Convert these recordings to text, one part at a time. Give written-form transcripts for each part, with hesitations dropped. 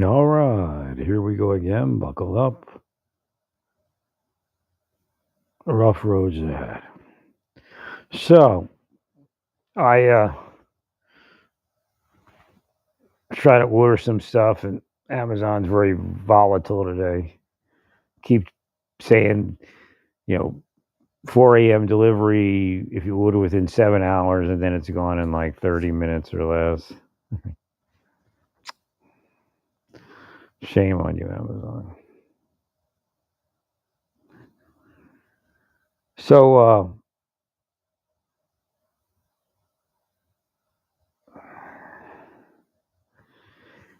All right, here we go again. Buckle up. Rough roads ahead. So I tried to order some stuff, and Amazon's very volatile today. Keep saying, you know, 4 a.m. delivery if you order within 7 hours, and then it's gone in like 30 minutes or less. Shame on you, Amazon. So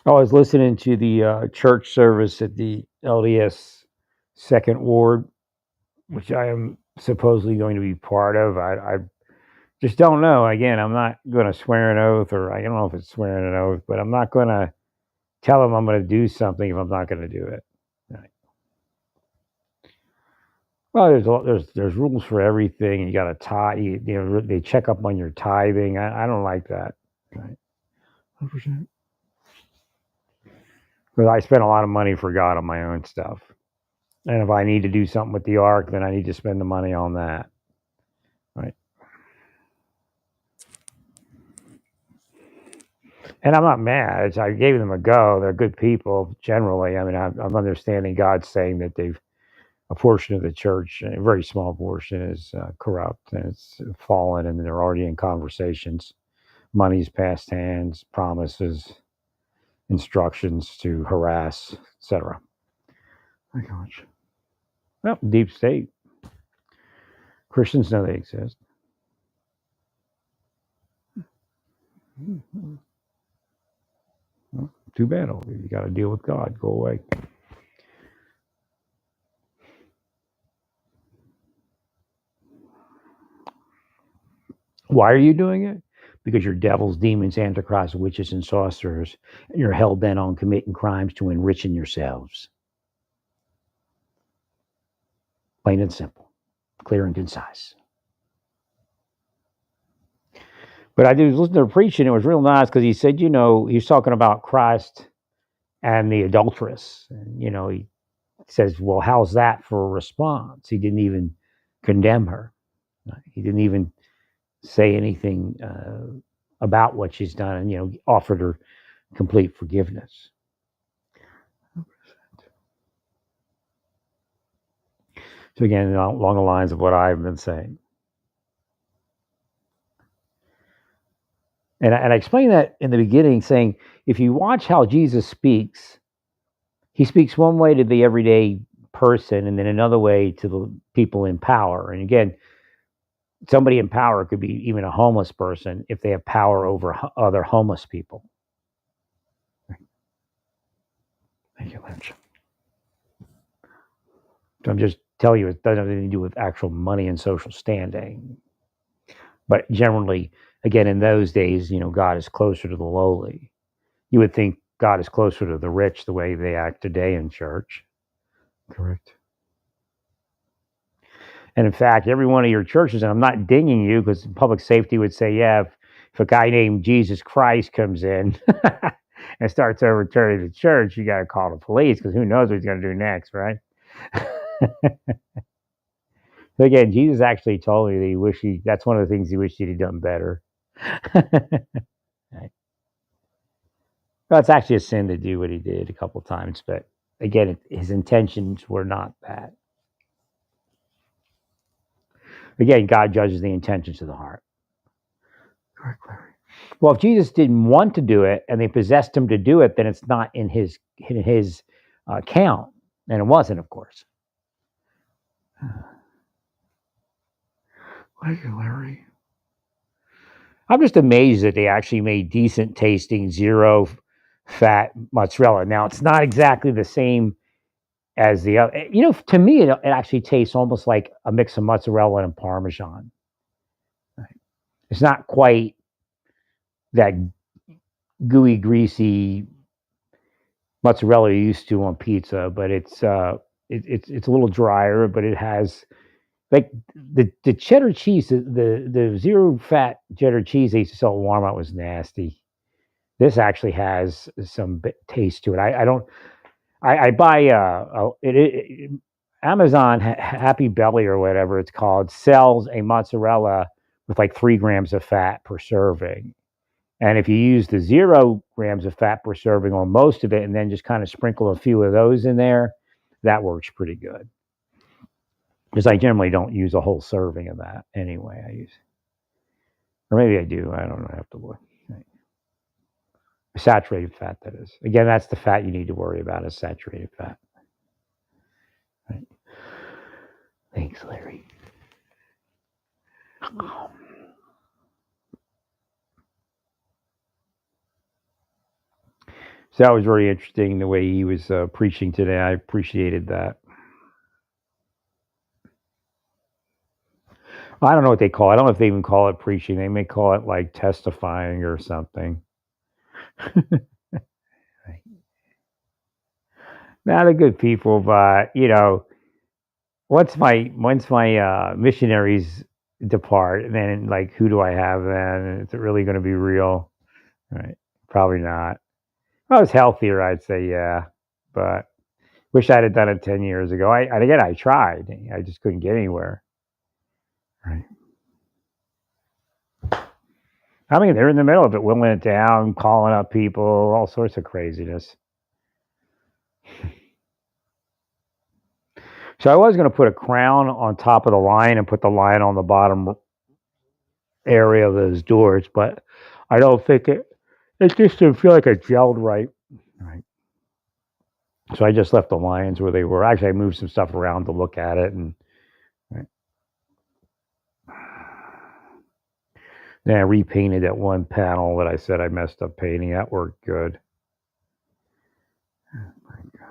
I was listening to the church service at the LDS Second Ward, which I am supposedly going to be part of. I just don't know. Again, I'm not going to swear an oath, or I don't know if it's swearing an oath, but I'm not going to tell them I'm going to do something if I'm not going to do it. Right. Well, there's rules for everything. You got to tie. They check up on your tithing. I don't like that. Right. 100%. Because I spend a lot of money for God on my own stuff, and if I need to do something with the ark, then I need to spend the money on that. Right. And I'm not mad. I gave them a go. They're good people generally. I mean, I'm understanding God saying that they've a portion of the church, a very small portion, is corrupt and it's fallen, and they're already in conversations. Money's passed hands, promises, instructions to harass, etc. My gosh. Well, deep state. Christians know they exist. Well, too bad. You got to deal with God. Go away. Why are you doing it? Because you're devils, demons, antichrists, witches, and sorcerers, and you're hell bent on committing crimes to enriching yourselves. Plain and simple, clear and concise. But I was listening to preaching. It was real nice because he said, he was talking about Christ and the adulteress. And, he says, well, how's that for a response? He didn't even condemn her. He didn't even say anything about what she's done, and, offered her complete forgiveness. So again, along the lines of what I've been saying. And I explained that in the beginning, saying, if you watch how Jesus speaks, he speaks one way to the everyday person and then another way to the people in power. And again, somebody in power could be even a homeless person if they have power over other homeless people. Thank you, Lynch. So I'm just telling you, it doesn't have anything to do with actual money and social standing. But generally, again, in those days, God is closer to the lowly. You would think God is closer to the rich the way they act today in church. Correct. And in fact, every one of your churches, and I'm not dinging you because public safety would say, yeah, if a guy named Jesus Christ comes in and starts overturning the church, you got to call the police because who knows what he's going to do next, right? So again, Jesus actually told me that that's one of the things he wished he'd done better. Right. Well, it's actually a sin to do what he did a couple times, but again, his intentions were not bad. Again, God judges the intentions of the heart. Correct, Larry. Well, if Jesus didn't want to do it and they possessed him to do it, then it's not in his count, and it wasn't, of course. Thank you, Larry. I'm just amazed that they actually made decent tasting zero fat mozzarella. Now it's not exactly the same as the other. To me, it actually tastes almost like a mix of mozzarella and Parmesan. Right? It's not quite that gooey, greasy mozzarella you're used to on pizza, but it's a little drier, but it has like the cheddar cheese, the zero fat cheddar cheese they used to sell at Walmart was nasty. This actually has some taste to it. I buy Amazon Happy Belly or whatever it's called sells a mozzarella with like 3 grams of fat per serving. And if you use the 0 grams of fat per serving on most of it, and then just kind of sprinkle a few of those in there, that works pretty good. Because I generally don't use a whole serving of that anyway. I use, or maybe I do. I don't know. I have to look. Saturated fat, that is. Again, that's the fat you need to worry about is saturated fat. Right. Thanks, Larry. So that was very interesting the way he was preaching today. I appreciated that. I don't know what they call it. I don't know if they even call it preaching. They may call it like testifying or something. Not a good people, but once my missionaries depart, then like who do I have then? Is it really going to be real? Right? Probably not. If I was healthier, I'd say yeah, but wish I'd have done it 10 years ago. And again, I tried. I just couldn't get anywhere. Right. I mean, they're in the middle of it, whittling it down, calling up people, all sorts of craziness. So I was going to put a crown on top of the lion and put the lion on the bottom area of those doors, but I don't think it just didn't feel like it gelled right. Right. So I just left the lions where they were. Actually, I moved some stuff around to look at it, and right. Then I repainted that one panel that I said I messed up painting. That worked good. Oh my God.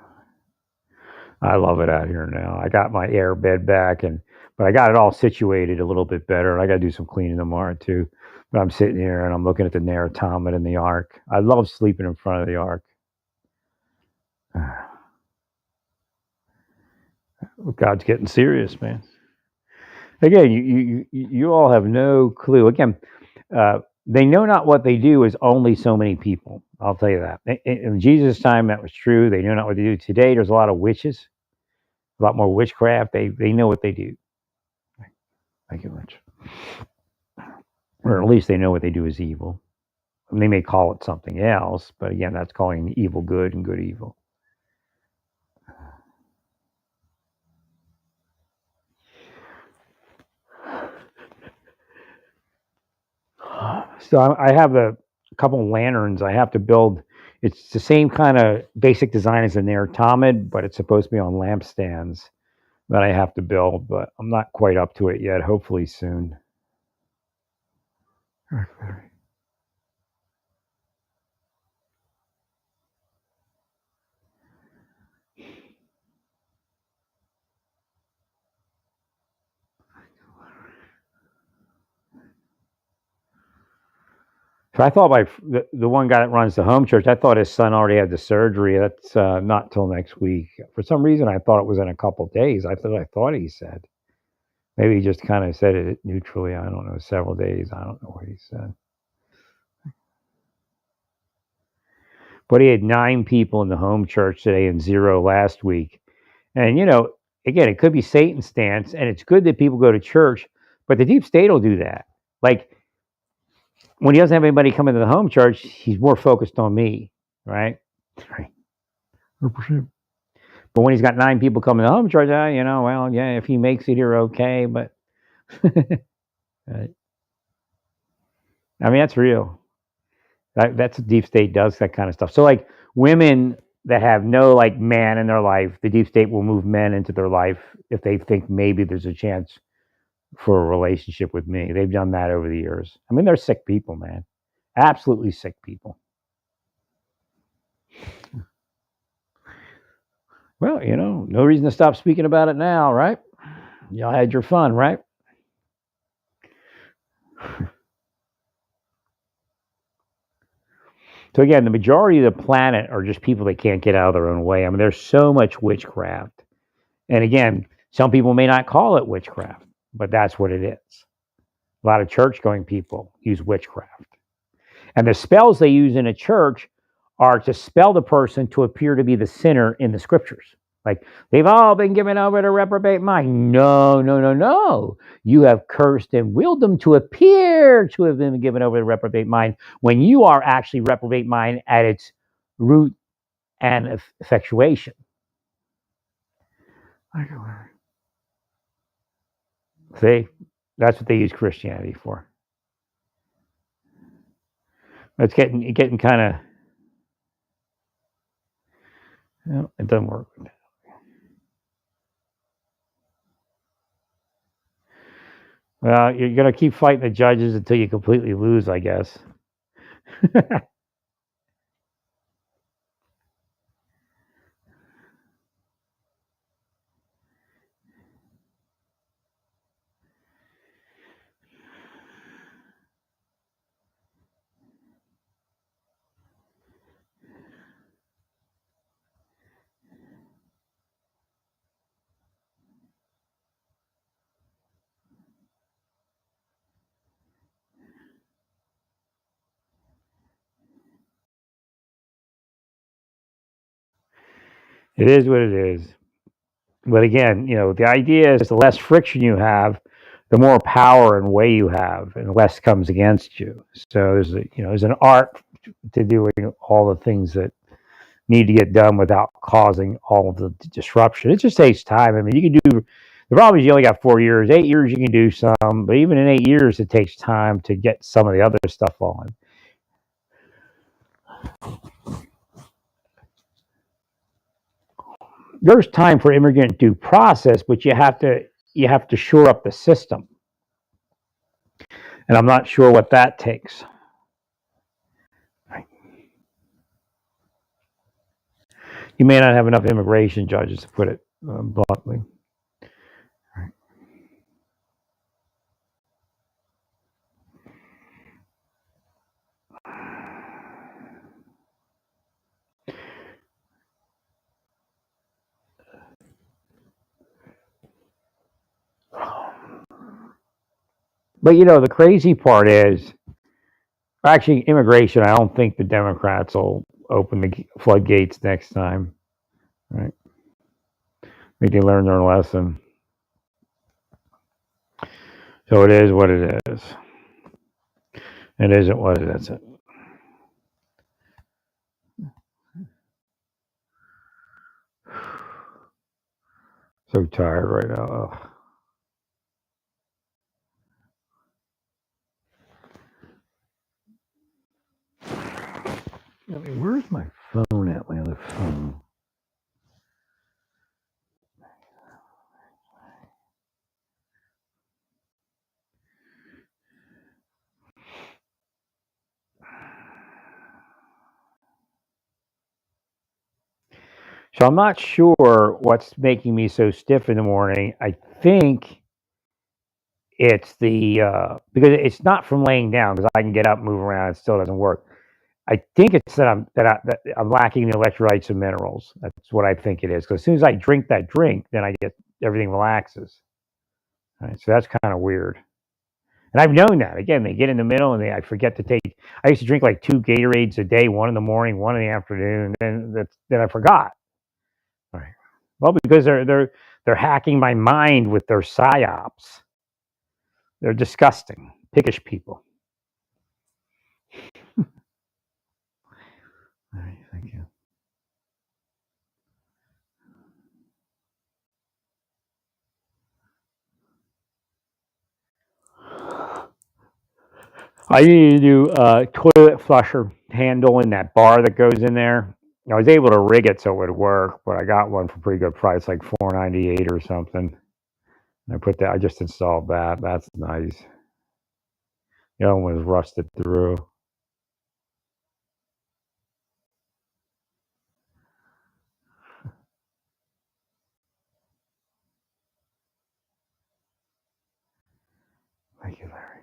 I love it out here now. I got my air bed back, but I got it all situated a little bit better. I got to do some cleaning tomorrow too. But I'm sitting here and I'm looking at the Narratomet and the Ark. I love sleeping in front of the Ark. God's getting serious, man. Again, you all have no clue. Again, they know not what they do is only so many people. I'll tell you that. In Jesus' time, that was true. They know not what they do. Today, there's a lot of witches, a lot more witchcraft. They know what they do. Thank you much. Or at least they know what they do is evil. And they may call it something else, but again, that's calling evil good and good evil. So I have a couple of lanterns I have to build. It's the same kind of basic design as a Narratomet, but it's supposed to be on lampstands that I have to build, but I'm not quite up to it yet. Hopefully soon. So I thought the one guy that runs the home church, I thought his son already had the surgery. That's not till next week. For some reason, I thought it was in a couple days. I thought he said. Maybe he just kind of said it neutrally. I don't know. Several days. I don't know what he said. But he had 9 people in the home church today and 0 last week. And again, it could be Satan's stance, and it's good that people go to church, but the deep state will do that. Like when he doesn't have anybody coming to the home church, he's more focused on me, right? Right. 100%. But when he's got 9 people coming to the home church, well, yeah, if he makes it here, okay. But right. I mean, that's real. That's what deep state does, that kind of stuff. So, like women that have no like man in their life, the deep state will move men into their life if they think maybe there's a chance for a relationship with me. They've done that over the years. I mean, they're sick people, man. Absolutely sick people. Well, no reason to stop speaking about it now, right? Y'all had your fun, right? So again, the majority of the planet are just people that can't get out of their own way. I mean, there's so much witchcraft. And again, some people may not call it witchcraft, but that's what it is. A lot of church-going people use witchcraft. And the spells they use in a church are to spell the person to appear to be the sinner in the scriptures. Like, they've all been given over to reprobate mind. No, no, no, no. You have cursed and willed them to appear to have been given over to reprobate mind when you are actually reprobate mind at its root and effectuation. See, that's what they use Christianity for. It's getting kind of, well, it doesn't work. Well, you're going to keep fighting the judges until you completely lose, I guess. It is what it is. But again, the idea is the less friction you have, the more power and way you have, and less comes against you. So there's an art to doing all the things that need to get done without causing all of the disruption. It just takes time. I mean, you can do. The problem is you only got 4 years. 8 years you can do some, but even in 8 years, it takes time to get some of the other stuff on. There's time for immigrant due process, but you have to shore up the system, and I'm not sure what that takes. You may not have enough immigration judges, to put it bluntly. But the crazy part is, actually, immigration. I don't think the Democrats will open the floodgates next time. Right? I think they learned their lesson. So it is what it is. It isn't what it isn't. So tired right now. Ugh. I mean, where's my phone at? My other phone. So I'm not sure what's making me so stiff in the morning. I think it's the because it's not from laying down, because I can get up, move around, it still doesn't work. I think it's that I'm lacking the electrolytes and minerals. That's what I think it is. Because as soon as I drink that drink, then I get everything relaxes. Right, so that's kind of weird. And I've known that. Again, they get in the middle and I forget to take. I used to drink like 2 Gatorades a day, one in the morning, one in the afternoon, and then I forgot. Right. Well, because they're hacking my mind with their psyops. They're disgusting, pickish people. All right, thank you. I need to do a toilet flusher handle in that bar that goes in there. I was able to rig it so it would work, but I got one for pretty good price, like $4.98 or something. And I just installed that. That's nice. The other one was rusted through. Thank you, Larry.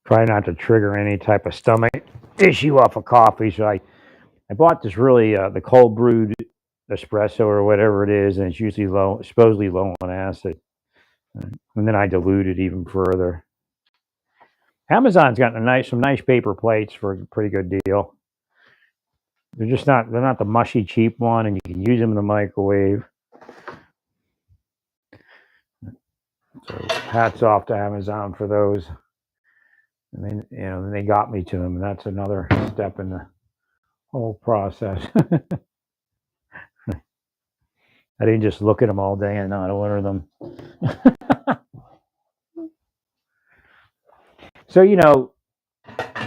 Try not to trigger any type of stomach issue off of coffee. So I bought this really the cold brewed espresso or whatever it is, and it's usually low, supposedly low on acid. And then I dilute it even further. Amazon's got some nice paper plates for a pretty good deal. They're not the mushy cheap one, and you can use them in the microwave. So hats off to Amazon for those. And then they got me to them, and that's another step in the whole process. I didn't just look at them all day and not order them. So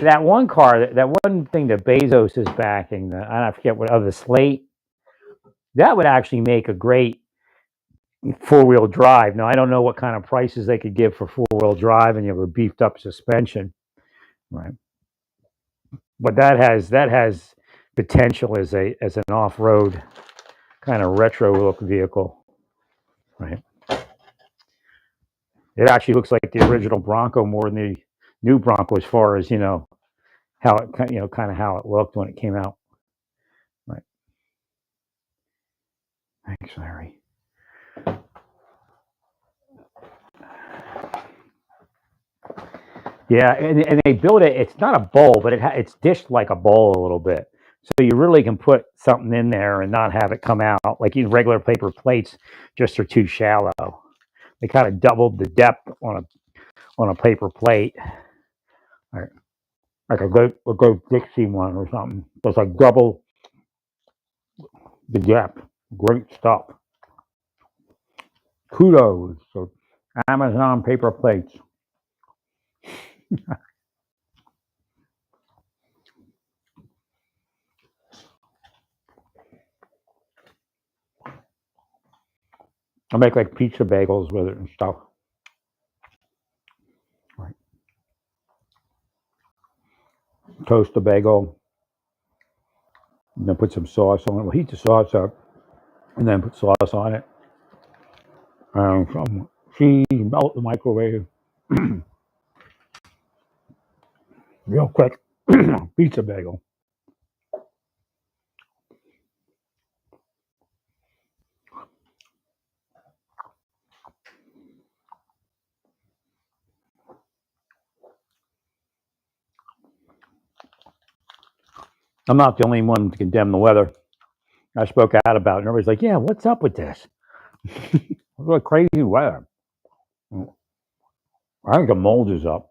that one car, that one thing that Bezos is backing, I forget what other, the Slate, that would actually make a great four-wheel drive. Now I don't know what kind of prices they could give for four-wheel drive, and you have a beefed up suspension, right? But that has potential as an off-road kind of retro look vehicle, right? It actually looks like the original Bronco more than the new Bronco, as far as how it kind of how it looked when it came out, right? Thanks, Larry. Yeah, and they build it. It's not a bowl, but it's dished like a bowl a little bit, so you really can put something in there and not have it come out like regular paper plates. Just are too shallow. They kind of doubled the depth on a paper plate, like a good Dixie one or something. So it's like double the depth. Great stuff. Kudos to Amazon paper plates. I make like pizza bagels with it and stuff. Right. Toast a bagel, and then put some sauce on it. We'll heat the sauce up, and then put sauce on it. Some cheese, melt the microwave. Real quick. Pizza bagel. I'm not the only one to condemn the weather. I spoke out about it, and everybody's like, yeah, what's up with this? What crazy weather. I think the mold is up.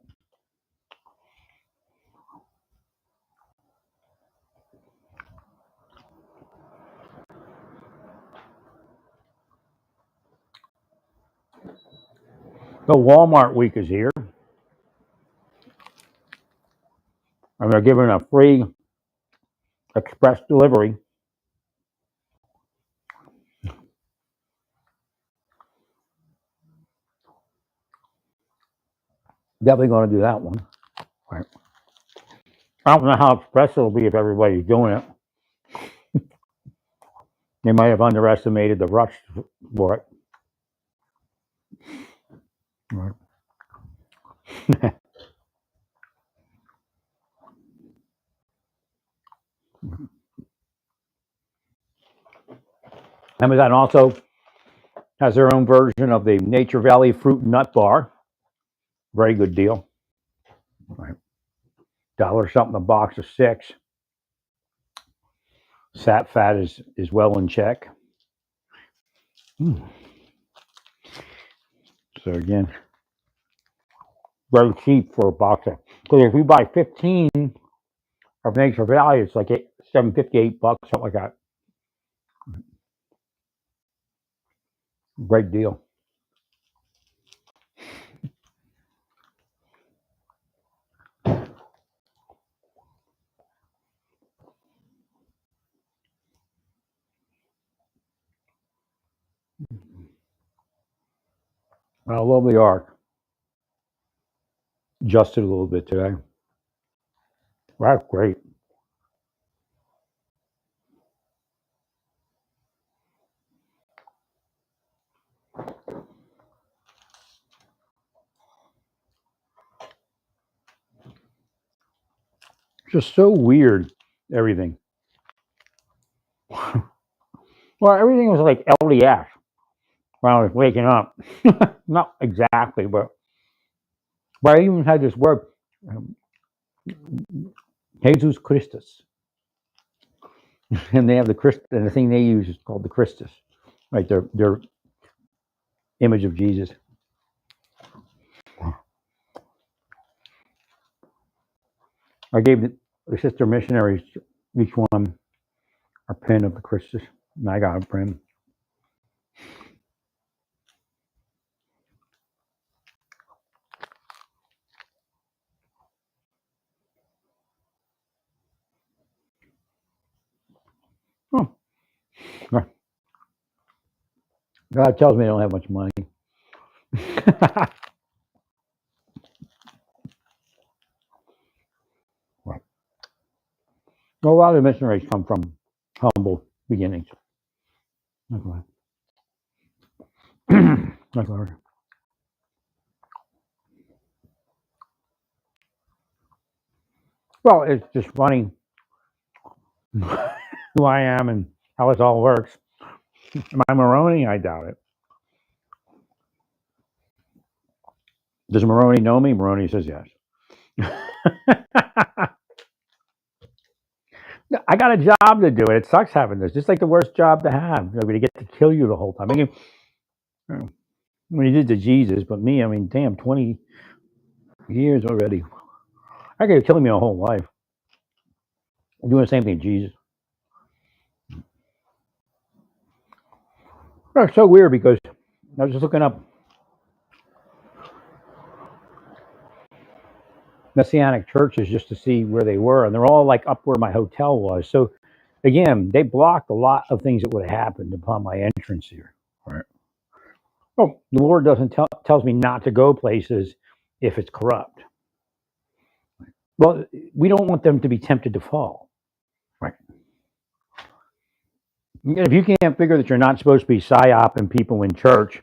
The Walmart week is here, and they're giving a free express delivery. Definitely going to do that one. Right. I don't know how express it'll be if everybody's doing it. They might have underestimated the rush for it. Right. Amazon also has their own version of the Nature Valley Fruit and Nut Bar. Very good deal. Right. $1 something a box of 6. Sat fat is well in check. So again, very cheap for a box of. Because if you buy 15 of Nature Valley, it's like $7.58, something like that. Great deal. I love the arc. Adjusted a little bit today. That's great. Just so weird, everything. Well, everything was like LDS when I was waking up. Not exactly, but I even had this word, um, Jesus Christus, and they have the Christ, and the thing they use is called the Christus, right? Their image of Jesus. I gave the sister missionaries each one a pin of the Christus, and I got a pin. Oh, God tells me I don't have much money. Right. Well, a lot of the missionaries come from humble beginnings. That's right. That's right. Well, it's just funny who I am and how it all works. Am I Moroni? I doubt it. Does Moroni know me? Moroni says yes. I got a job to do it. It sucks having this. Just like the worst job to have. They get to kill you the whole time. I mean, he did to Jesus, but me, I mean, damn, 20 years already. I could have killed me my whole life. I'm doing the same thing to Jesus. That's so weird because I was just looking up Messianic churches just to see where they were, and they're all like up where my hotel was. So again, they blocked a lot of things that would have happened upon my entrance here. Right. Well, the Lord doesn't tells me not to go places if it's corrupt. Well, we don't want them to be tempted to fall. Right. If you can't figure that you're not supposed to be psyoping people in church,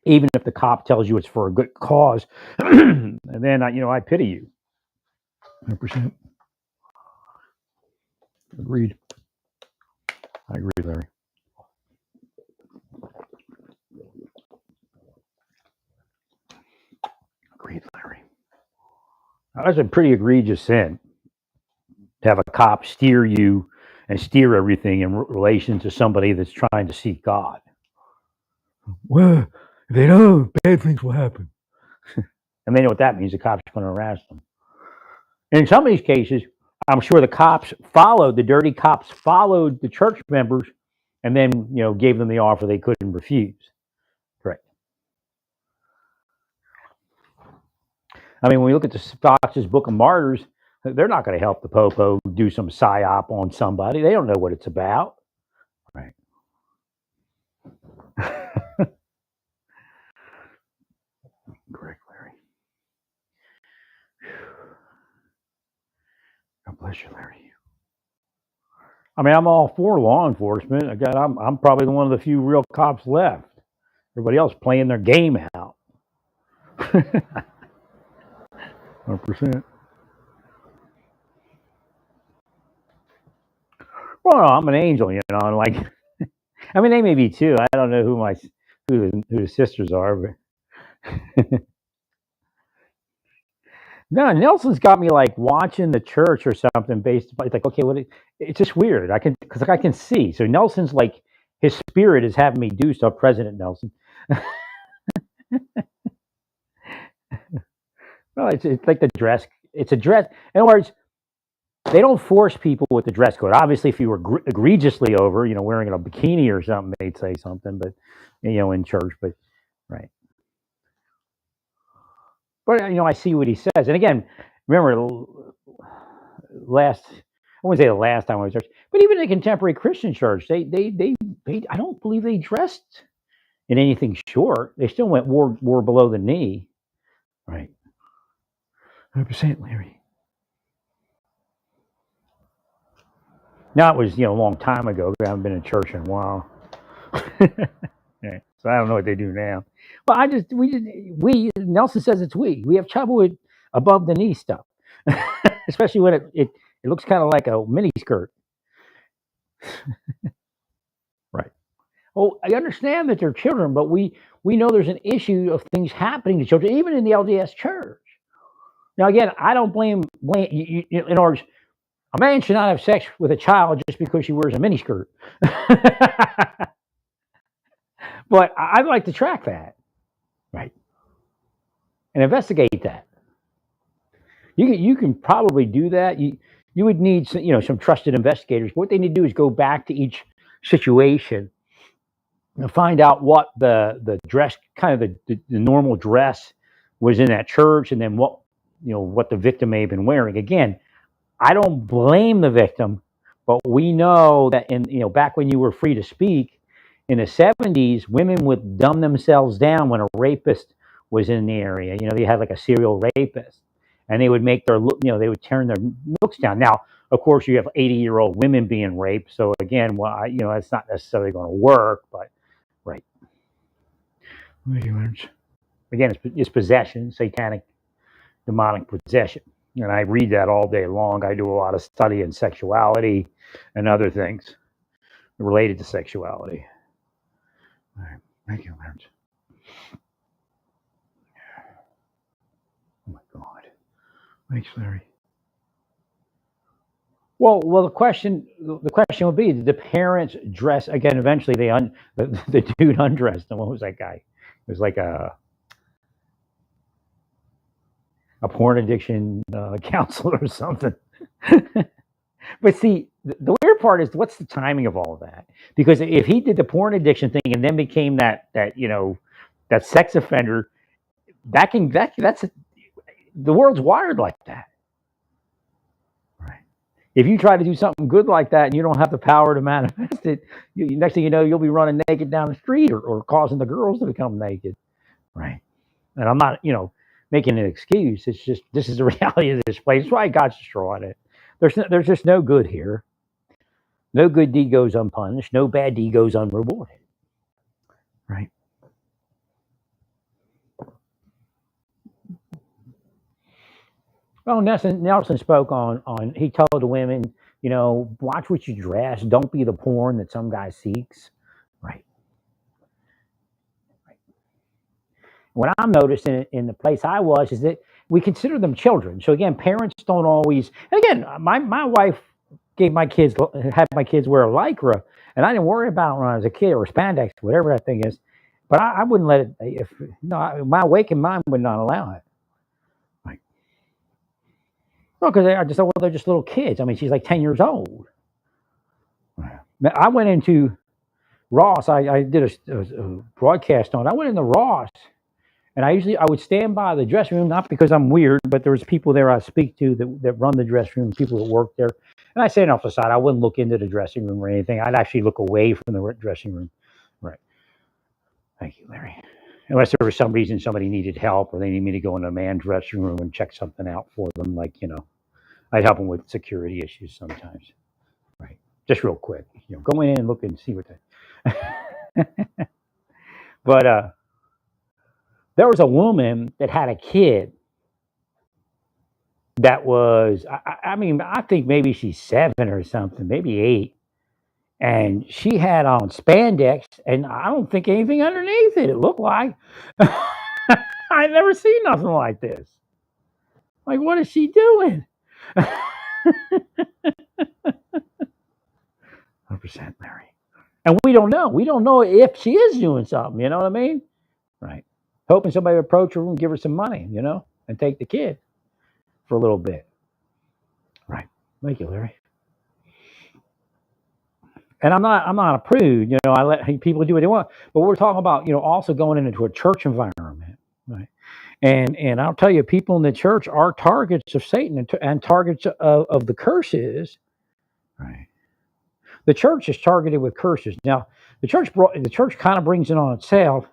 even if the cop tells you it's for a good cause, and then I pity you. 100%. Agreed. I agree, Larry. Agreed, Larry. Now, that's a pretty egregious sin to have a cop steer you and steer everything in relation to somebody that's trying to seek God. Well, if they don't, bad things will happen. And they know what that means. The cops are going to harass them. And in some of these cases, I'm sure the dirty cops followed the church members and then, gave them the offer they couldn't refuse. Right. I mean, when we look at the Fox's Book of Martyrs, they're not going to help the popo do some psyop on somebody. They don't know what it's about. Right. Correct, Larry. God bless you, Larry. I mean, I'm all for law enforcement. I'm probably one of the few real cops left. Everybody else playing their game out. 100%. Well, no, I'm an angel, like, I mean, they may be too. I don't know who the sisters are, but no, Nelson's got me like watching the church or something based. It's like, okay, it's just weird. Because I can see. So Nelson's like, his spirit is having me do stuff. President Nelson. Well, it's like the dress. It's a dress. In other words, they don't force people with the dress code. Obviously, if you were egregiously over, wearing a bikini or something, they'd say something. But in church, but right. But I see what he says. And again, remember I wouldn't say the last time I was in church, but even in the contemporary Christian church, they I don't believe they dressed in anything short. They still wore below the knee. Right. 100%, Larry. Now it was a long time ago. I haven't been in church in a while. Yeah, so I don't know what they do now. Well, Nelson says it's we have trouble with above the knee stuff, especially when it looks kind of like a mini skirt. Right. Well, I understand that they're children, but we know there's an issue of things happening to children, even in the LDS church. Now, again, I don't blame in ours. A man should not have sex with a child just because she wears a miniskirt. But I'd like to track that, right, and investigate that. You can probably do that. You would need some trusted investigators. What they need to do is go back to each situation and find out what the dress, kind of the normal dress was in that church, and then what the victim may have been wearing. Again, I don't blame the victim, but we know that back when you were free to speak in the 70s, women would dumb themselves down when a rapist was in the area. They had like a serial rapist, and they would make they would turn their looks down. Now, of course, you have 80-year-old women being raped, so again, it's not necessarily going to work, but right. Again, it's possession, satanic, demonic possession. And I read that all day long. I do a lot of study in sexuality and other things related to sexuality. All right. Thank you, Lawrence. Oh my God. Thanks, Larry. Well, the question would be: did the parents dress again? Eventually, the dude undressed. And what was that guy? It was like a porn addiction counselor or something. But see, the weird part is what's the timing of all of that? Because if he did the porn addiction thing and then became that sex offender, that's the world's wired like that. Right. If you try to do something good like that and you don't have the power to manifest it, next thing you know, you'll be running naked down the street or causing the girls to become naked. Right. And I'm not, making an excuse. It's just, this is the reality of this place. That's why God's destroying it. There's just no good here. No good deed goes unpunished. No bad deed goes unrewarded. Right. Well, Nelson spoke on. He told the women, watch what you dress. Don't be the porn that some guy seeks. Right. What I'm noticing in the place I was is that we consider them children. So again, parents don't always. And again, my wife had my kids wear a lycra, and I didn't worry about it when I was a kid, or spandex, whatever that thing is. But I wouldn't let it. My waking mind would not allow it. Like, no, because I just thought, well, they're just little kids. I mean, she's like 10 years old. I went into Ross. I did a broadcast on it. I went into Ross. And I would stand by the dressing room, not because I'm weird, but there was people there I speak to that run the dressing room, people that work there. And I stand off the side. I wouldn't look into the dressing room or anything. I'd actually look away from the dressing room. Right. Thank you, Larry. Unless there was some reason somebody needed help or they need me to go into a man's dressing room and check something out for them. Like, I'd help them with security issues sometimes. Right. Just real quick. Go in and look and see what that. But, there was a woman that had a kid that was, I think maybe she's 7 or something, maybe 8. And she had on spandex, and I don't think anything underneath it. It looked like. I'd never seen nothing like this. Like, what is she doing? 100%, Larry. And we don't know. We don't know if she is doing something. You know what I mean? Right. Hoping somebody would approach her and give her some money, and take the kid for a little bit. Right. Thank you, Larry. And I'm not a prude, I let people do what they want. But we're talking about, also going into a church environment, right? And I'll tell you, people in the church are targets of Satan and targets of the curses, right? The church is targeted with curses. Now, the church kind of brings it on itself.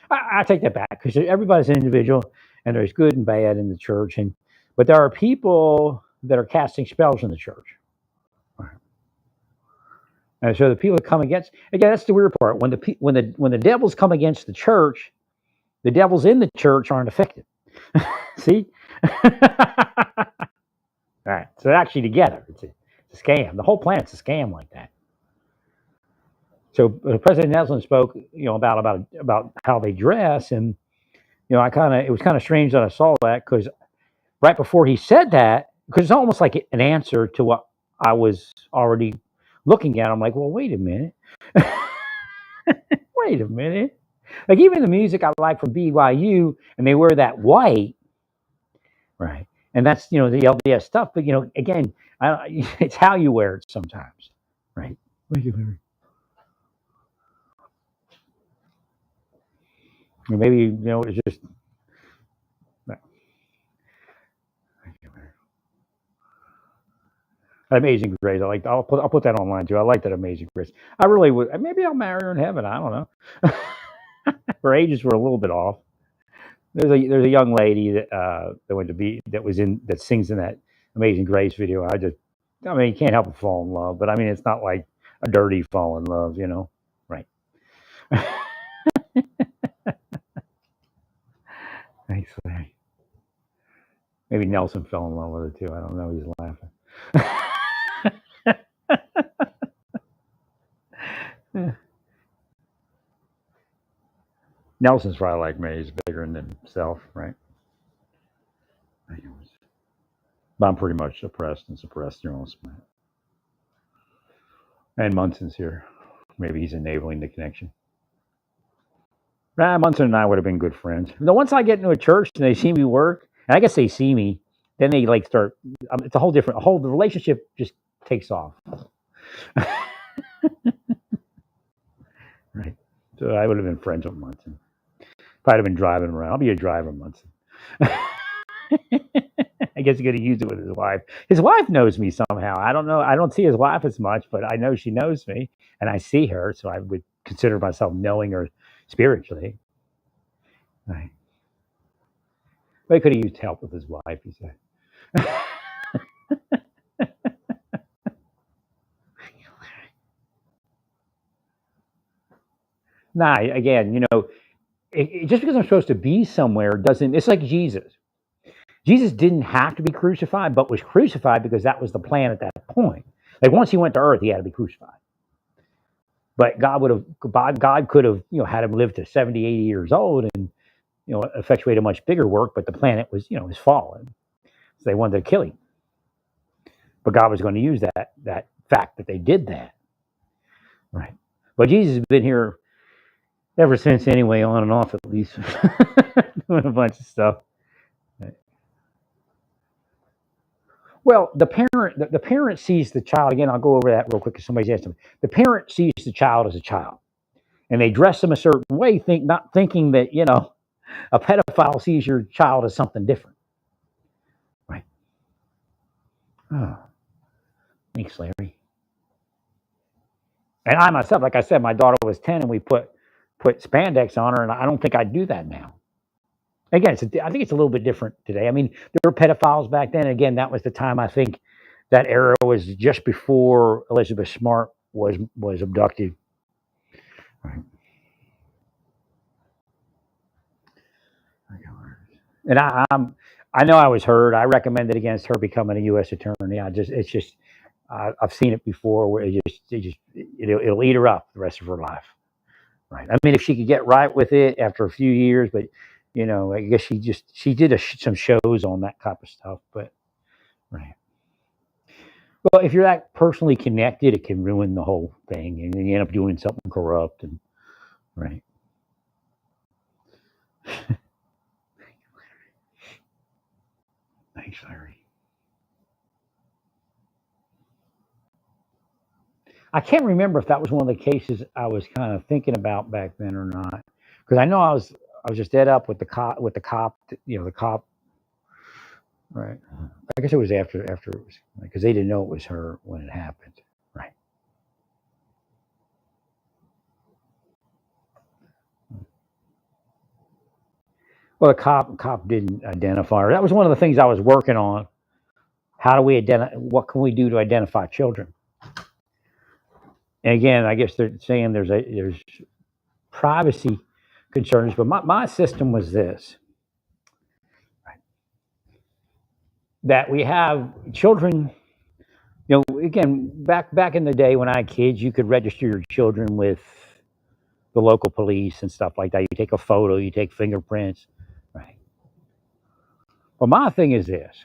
I take that back because everybody's an individual, and there's good and bad in the church, but there are people that are casting spells in the church. And so the people that come against, again, that's the weird part. When the devils come against the church, the devils in the church aren't affected. See? All right. So they're actually together. It's a scam. The whole planet's a scam like that. So President Nelson spoke, about how they dress, and it was kind of strange that I saw that because right before he said that, because it's almost like an answer to what I was already looking at. I'm like, well, wait a minute, wait a minute. Like even the music I like from BYU, and they wear that white, right? And that's the LDS stuff. But again, it's how you wear it sometimes, right? What are you wearing? Or maybe it's just Amazing Grace. I'll put that online too. I like that Amazing Grace. I really would. Maybe I'll marry her in heaven. I don't know. Her ages were a little bit off. There's a young lady that sings in that Amazing Grace video. I mean, you can't help but fall in love. But I mean, it's not like a dirty fall in love, right? Thanks, Larry. Maybe Nelson fell in love with her too. I don't know. He's laughing. Nelson's probably like me. He's bigger than himself, right? But I'm pretty much oppressed and suppressed. And Munson's here. Maybe he's enabling the connection. Munson and I would have been good friends. Once I get into a church and they see me work, and I guess they see me, then they like start. It's a whole different. The relationship just takes off. Right. So I would have been friends with Munson. If I'd have been driving around, I'll be a driver, Munson. I guess he's going to use it with his wife. His wife knows me somehow. I don't know. I don't see his wife as much, but I know she knows me, and I see her, so I would consider myself knowing her spiritually. Right. But he could have used help with his wife, he said. Nah, again, just because I'm supposed to be somewhere doesn't. It's like Jesus. Jesus didn't have to be crucified, but was crucified because that was the plan at that point. Like once he went to earth, he had to be crucified. But God could have, had him live to 70, 80 years old and, effectuate a much bigger work. But the planet was, was fallen, so they wanted to kill him. But God was going to use that fact that they did that, right? But Jesus has been here ever since, anyway, on and off at least, doing a bunch of stuff. Well, the parent sees the child. Again, I'll go over that real quick because somebody's asked them. The parent sees the child as a child, and they dress them a certain way, not thinking that a pedophile sees your child as something different, right? Oh, thanks, Larry. And I myself, like I said, my daughter was 10, and we put spandex on her, and I don't think I'd do that now. Again, I think it's a little bit different today. I mean, there were pedophiles back then. Again, that was the time. I think that era was just before Elizabeth Smart was abducted. Right. And I know I was heard. I recommended against her becoming a U.S. attorney. I've seen it before where it'll eat her up the rest of her life. Right. I mean, if she could get right with it after a few years, but I guess she did some shows on that type of stuff. But right. Well, if you're that personally connected, it can ruin the whole thing, and then you end up doing something corrupt. And right. Thanks, Larry. I can't remember if that was one of the cases I was kind of thinking about back then or not, because I know I was just dead up with the cop, the cop. Right. I guess it was after it was because they didn't know it was her when it happened. Right. Well, the cop didn't identify her. That was one of the things I was working on. How do we identify? What can we do to identify children? And again, I guess they're saying there's privacy concerns, but my system was this: that we have children You know, again, back in the day when I had kids, you could register your children with the local police and stuff like that. You take a photo, you take fingerprints, right? Well, my thing is this: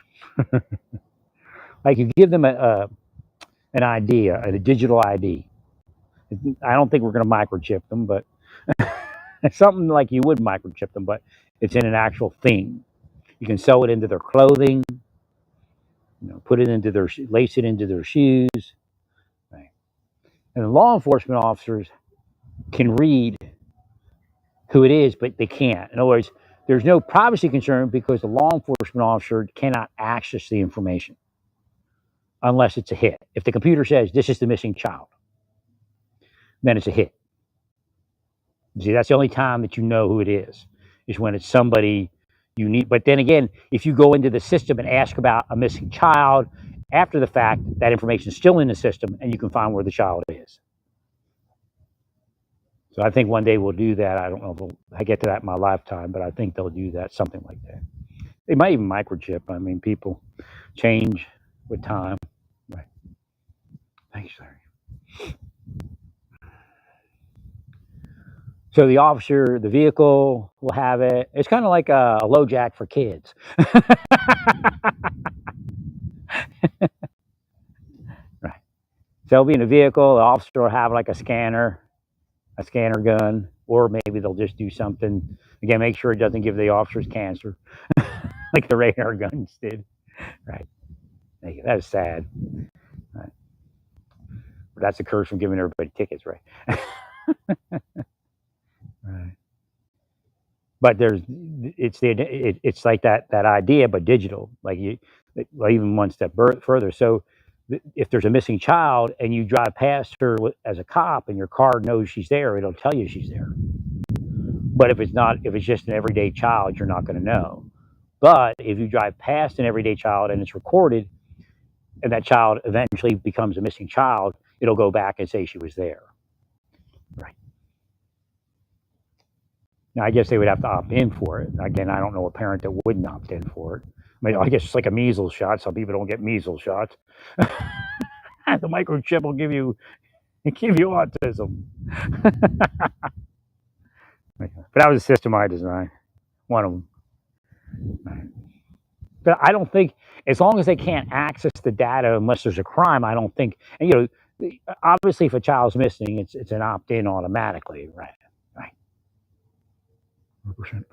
like you give them an ID, a digital ID. I don't think we're going to microchip them, but it's something like you would microchip them, but it's in an actual thing. You can sew it into their clothing, put it into their, lace it into their shoes. Right? And the law enforcement officers can read who it is, but they can't. In other words, there's no privacy concern because the law enforcement officer cannot access the information unless it's a hit. If the computer says this is the missing child, then it's a hit. See, that's the only time that you know who it is when it's somebody you need. But then again, if you go into the system and ask about a missing child after the fact, that information is still in the system and you can find where the child is. So I think one day we'll do that. I don't know if I get to that in my lifetime, but I think they'll do that, something like that. They might even microchip. I mean, people change with time. Right. Thanks, Larry. So the officer, the vehicle will have it. It's kind of like a low jack for kids. Right. So they'll be in a vehicle. The officer will have like a scanner gun, or maybe they'll just do something. Again, make sure it doesn't give the officers cancer, like the radar guns did. Right. That is sad. Right. But that's a curse from giving everybody tickets, right? Right. But it's like that idea, but digital. Like even one step further. So if there's a missing child and you drive past her as a cop and your car knows she's there, it'll tell you she's there. But if it's just an everyday child, you're not going to know. But if you drive past an everyday child and it's recorded, and that child eventually becomes a missing child, it'll go back and say she was there. Right. Now, I guess they would have to opt in for it. Again, I don't know a parent that wouldn't opt in for it. I mean, I guess it's like a measles shot. Some people don't get measles shots. The microchip will give you autism. But that was a system I designed. One of them. But I don't think, as long as they can't access the data unless there's a crime, I don't think. And obviously, if a child's missing, it's an opt-in automatically, right? Right. 100%.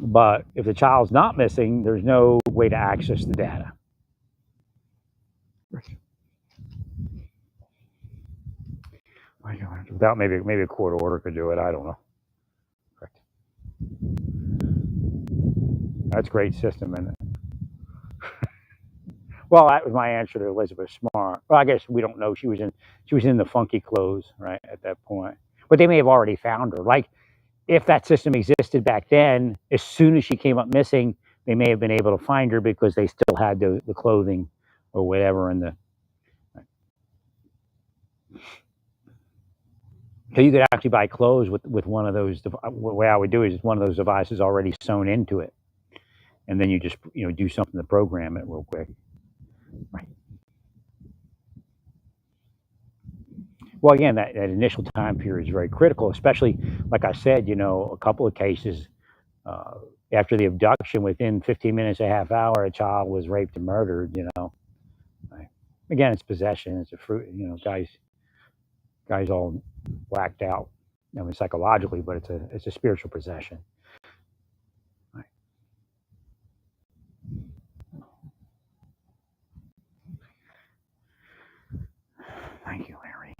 But if the child's not missing, there's no way to access the data. Without maybe a court order could do it. I don't know. Correct. That's a great system, isn't it? Well, that was my answer to Elizabeth Smart. Well, I guess we don't know. She was in the funky clothes, right, at that point. But they may have already found her. Like, if that system existed back then, as soon as she came up missing, they may have been able to find her because they still had the clothing or whatever in the. So you could actually buy clothes with one of those. The way I would do it is one of those devices already sewn into it, and then you just do something to program it real quick. Right. Well, again, that initial time period is very critical, especially like I said. A couple of cases after the abduction, within 15 minutes, a half hour, a child was raped and murdered. Right. Again, it's possession. It's a fruit. Guys all whacked out. I mean, psychologically, but it's a spiritual possession. Right. Thank you, Larry.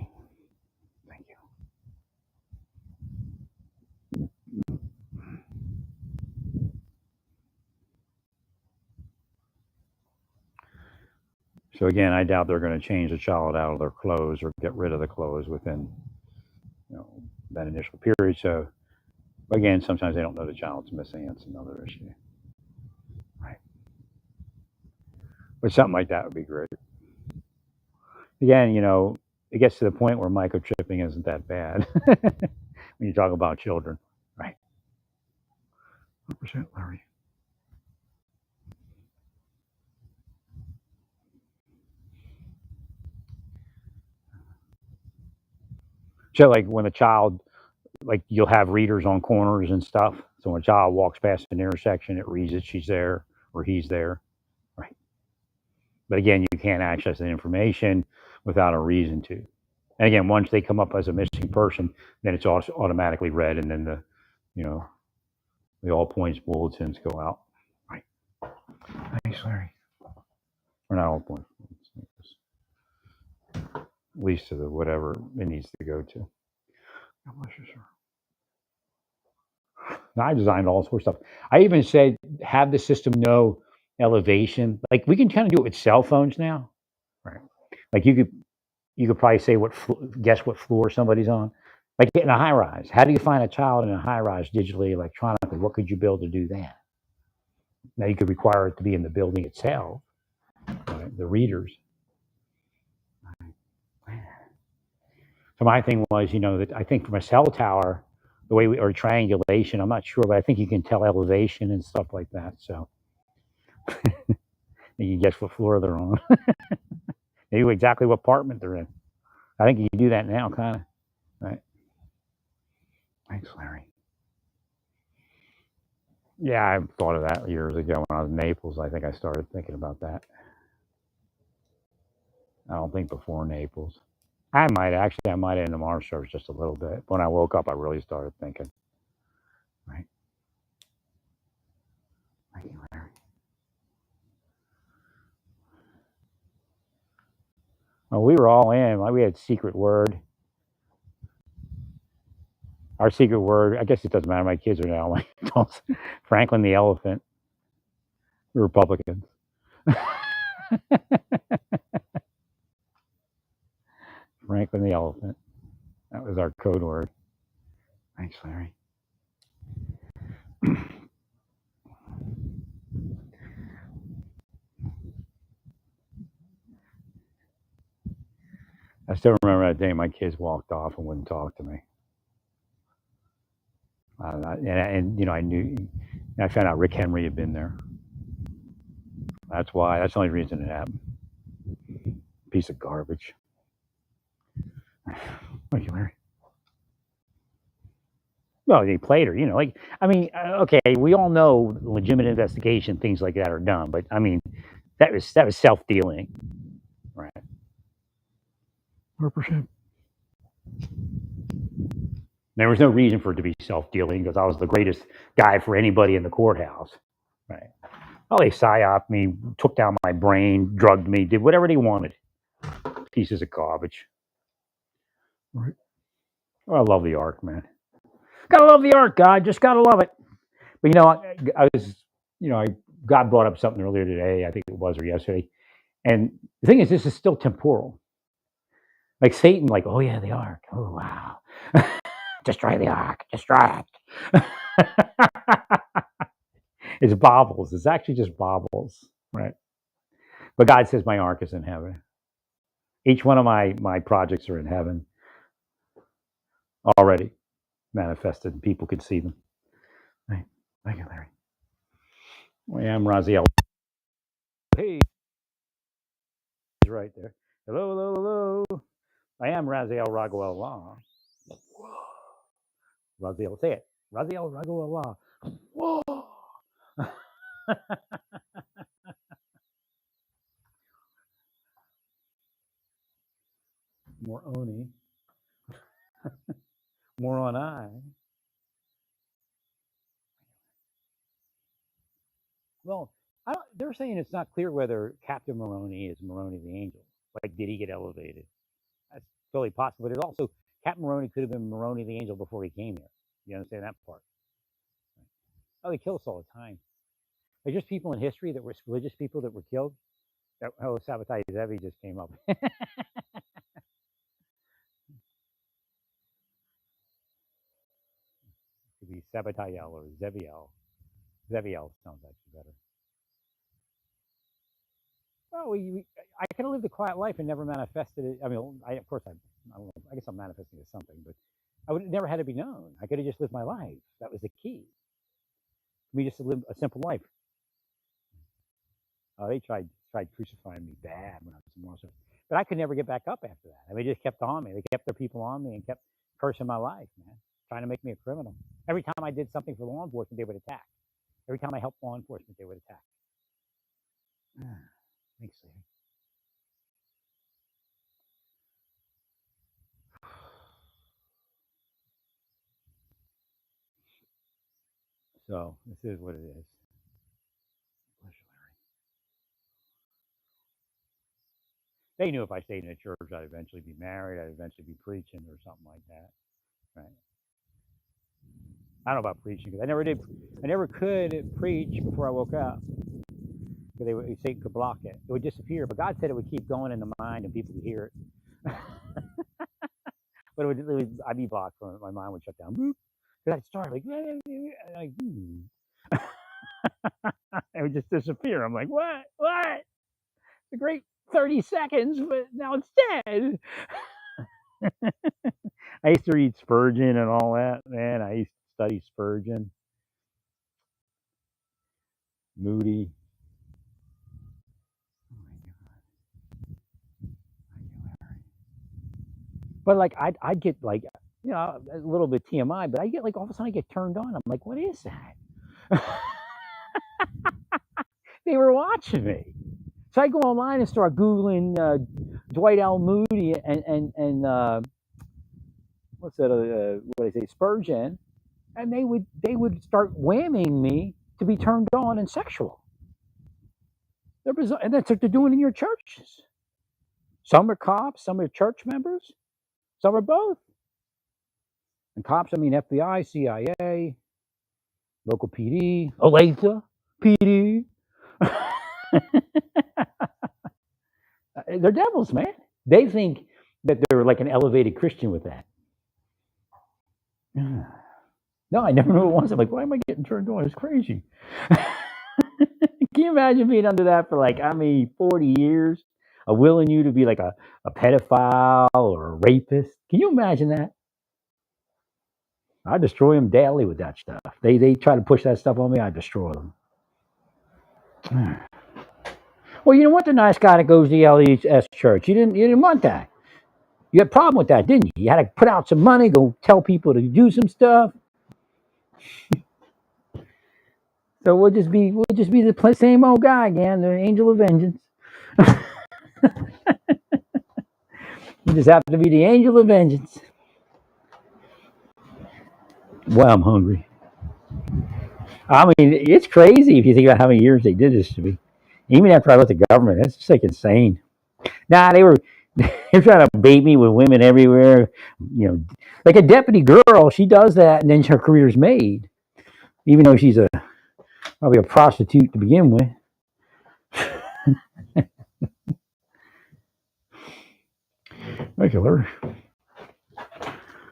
Thank you. So again, I doubt they're going to change the child out of their clothes or get rid of the clothes within that initial period. So again, sometimes they don't know the child's missing. That's another issue. Right. But something like that would be great. Again, it gets to the point where microchipping isn't that bad when you talk about children. Right. 100%, Larry. So like when a child, like you'll have readers on corners and stuff. So when a child walks past an intersection, it reads that she's there or he's there. Right. But again, you can't access the information without a reason to. And again, once they come up as a missing person, then it's automatically read, and then you know, the all points bulletins go out. Right. Thanks, Larry. Or not all points. At least to the whatever it needs to go to. God bless you, sir. Now, I designed all sorts of stuff. I even said have the system know elevation. Like we can kind of do it with cell phones now, right? Like you could probably say guess what floor somebody's on. Like in a high rise, how do you find a child in a high rise digitally, electronically? What could you build to do that? Now you could require it to be in the building itself, right? The readers. So my thing was, that I think from a cell tower, the way or triangulation, I'm not sure, but I think you can tell elevation and stuff like that. So you can guess what floor they're on. Maybe exactly what apartment they're in. I think you can do that now, kind of. Right. Thanks, Larry. Yeah, I thought of that years ago when I was in Naples. I think I started thinking about that. I don't think before Naples. I might have in the Mars service just a little bit. When I woke up, I really started thinking. Right. Thank you, Larry. Well, we were all in. We had secret word. Our secret word. I guess it doesn't matter. My kids are now like adults. Franklin the elephant. The Republicans. Franklin the elephant. That was our code word. Thanks, Larry. I still remember that day my kids walked off and wouldn't talk to me. And I knew, I found out Rick Henry had been there. That's why. That's the only reason it happened. Piece of garbage. Thank you, Larry. Well, they played her, okay, we all know legitimate investigation, things like that are done, but I mean, that was self dealing, right? 100%. There was no reason for it to be self dealing because I was the greatest guy for anybody in the courthouse, right? Well, they psyoped me, took down my brain, drugged me, did whatever they wanted. Pieces of garbage. Right. Oh, I love the Ark, man. Gotta love the Ark, God. Just gotta love it. But I was, God brought up something earlier today. I think it was or yesterday. And the thing is, this is still temporal. Like Satan, like, oh yeah, the Ark. Oh wow, destroy the Ark, destroy it. It's baubles. It's actually just baubles, right? But God says my Ark is in heaven. Each one of my projects are in heaven already manifested, and people could see them. Right. Thank you, Larry. I am Raziel. Hey, he's right there. Hello, hello, hello. I am Raziel Raguel Allah. Raziel, say it. Raziel Raguel Allah. Whoa. More Oni. More on I. Well, they're saying it's not clear whether Captain Moroni is Moroni the angel. Like, did he get elevated? That's totally possible. But it's also Captain Moroni could have been Moroni the angel before he came here. You understand that part? Oh, they kill us all the time. There's just people in history that were religious people that were killed. Oh, Sabbatai Zevi just came up. Could be Sabbatayel or Zeviel. Zeviel sounds actually better. Well, I could have lived a quiet life and never manifested it. I mean, of course, I don't know. I guess I'm manifesting as something, but I would never had to be known. I could have just lived my life. That was the key. For me just to live a simple life. They tried crucifying me bad when I was in Warsaw, but I could never get back up after that. I mean, they just kept on me. They kept their people on me and kept curse in my life, man. Trying to make me a criminal. Every time I did something for law enforcement, they would attack. Every time I helped law enforcement, they would attack. Thanks, Lady. So this is what it is. They knew if I stayed in a church, I'd eventually be married. I'd eventually be preaching or something like that, right? I don't know about preaching because I never did. I never could preach before I woke up because Satan could block it. It would disappear, but God said it would keep going in the mind and people would hear it. But I'd be blocked from it. My mind would shut down. Because I'd start like, it would just disappear. I'm like, what? What? The great 30 seconds, but now it's dead. I used to read Spurgeon and all that, man. I used to study Spurgeon, Moody. But like, I'd get like, a little bit TMI, but I get like all of a sudden I get turned on. I'm like, what is that? They were watching me. So I go online and start Googling Dwight L. Moody and what's that? What I say, Spurgeon, and they would start whamming me to be turned on and sexual. They're bizarre, and that's what they're doing in your churches. Some are cops, some are church members, some are both. And cops, I mean FBI, CIA, local PD, Olathe PD. They're devils, man. They think that they're like an elevated Christian with that. No, I never knew it was. I'm like, why am I getting turned on? It's crazy. Can you imagine being under that for like, 40 years? Willing you to be like a pedophile or a rapist? Can you imagine that? I destroy them daily with that stuff. They try to push that stuff on me, I destroy them. Well, you know what? The nice guy that goes to the LDS church, you didn't want that. You had a problem with that, didn't you? You had to put out some money, go tell people to do some stuff. So we'll just be the same old guy again, the angel of vengeance. You just have to be the angel of vengeance. Well, I'm hungry. I mean, it's crazy if you think about how many years they did this to me. Even after I left the government, that's just like insane. Nah, they were trying to bait me with women everywhere. Like a deputy girl, she does that, and then her career's made, even though she's probably a prostitute to begin with. Regular.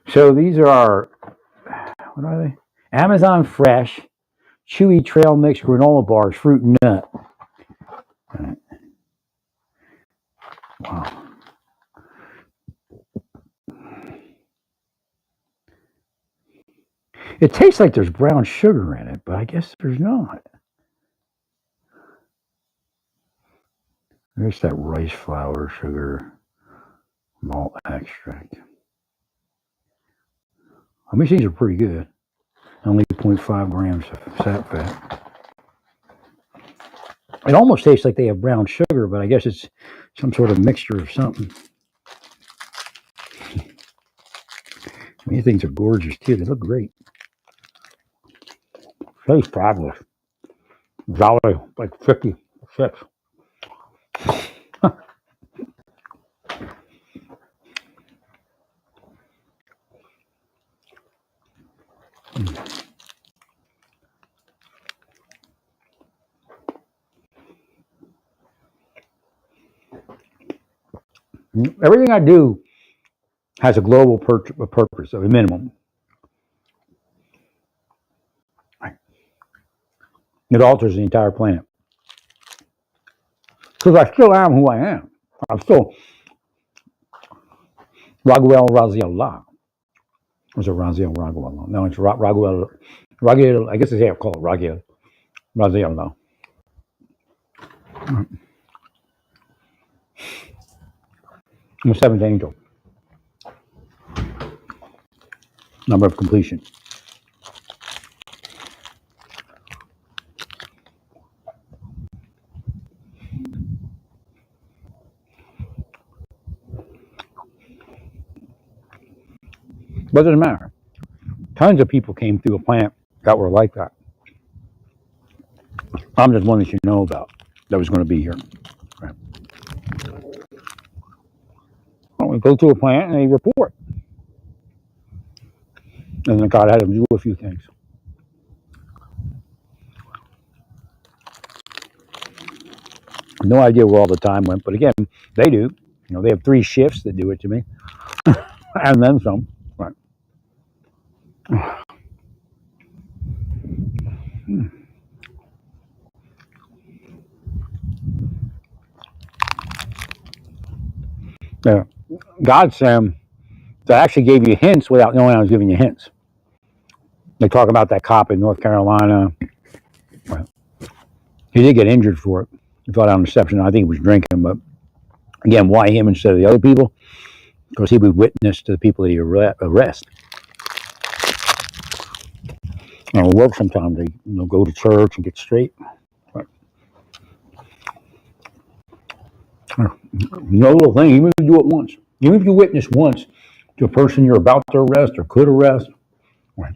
So these are what are they? Amazon Fresh, Chewy Trail Mix granola bars, fruit and nut. Right. Wow. It tastes like there's brown sugar in it, but I guess there's not. There's that rice flour, sugar, malt extract. I mean, these are pretty good. Only 0.5 grams of sat fat. It almost tastes like they have brown sugar, but I guess it's some sort of mixture of something. These things are gorgeous too. They look great. Tastes fabulous. Jolly, like 56. Everything I do has a global purpose, of a minimum. It alters the entire planet. Because I still am who I am. I'm still Raguel Raziallah. Was it Raziel Raguel? No, it's Raguel. Raguel, I guess they have called it Raguel Raziallah. I'm the seventh angel. number of completion. But it doesn't matter. Tons of people came through a plant that were like that. I'm just one that you know about that was going to be here. Right. Well, we go to a plant and they report. And then God had them do a few things. No idea where all the time went, but again, they do. You know, they have 3 shifts that do it to me, and then some. Right. Yeah. God saying that I actually gave you hints without knowing I was giving you hints. They talk about that cop in North Carolina. Well, he did get injured for it. He fell down reception. I think he was drinking, but again, why him instead of the other people? Because he would witness to the people that he arrest. And it'll work sometimes. They go to church and get straight. But, no little thing, even if you do it once. Even if you witness once to a person you're about to arrest or could arrest, right,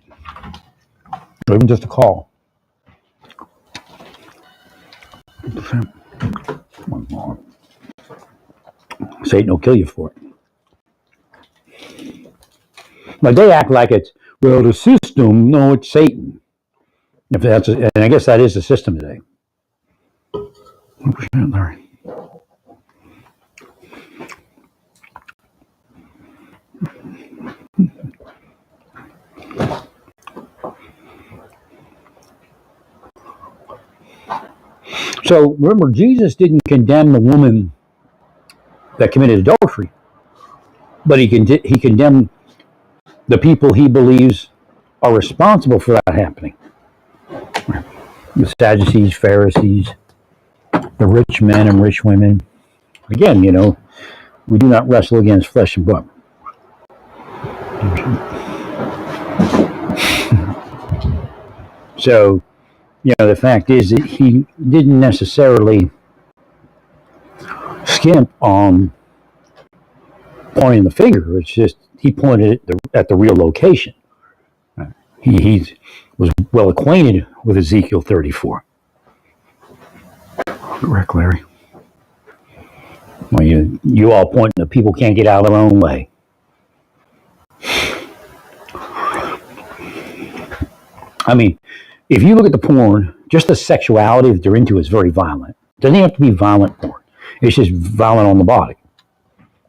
or even just a call. Satan will kill you for it. But they act like it's, well, the system, no, it's Satan. If that's, and I guess that is the system today. Larry. So remember, Jesus didn't condemn the woman that committed adultery, but he condemned the people he believes are responsible for that happening. The Sadducees, Pharisees, the rich men and rich women. Again, we do not wrestle against flesh and blood. So, the fact is that he didn't necessarily skimp on pointing the finger. It's just he pointed at the real location. He was well acquainted with Ezekiel 34. Correct, Larry. Well, you all point that people can't get out of their own way. I mean, if you look at the porn, just the sexuality that they're into is very violent. It doesn't have to be violent porn. It's just violent on the body.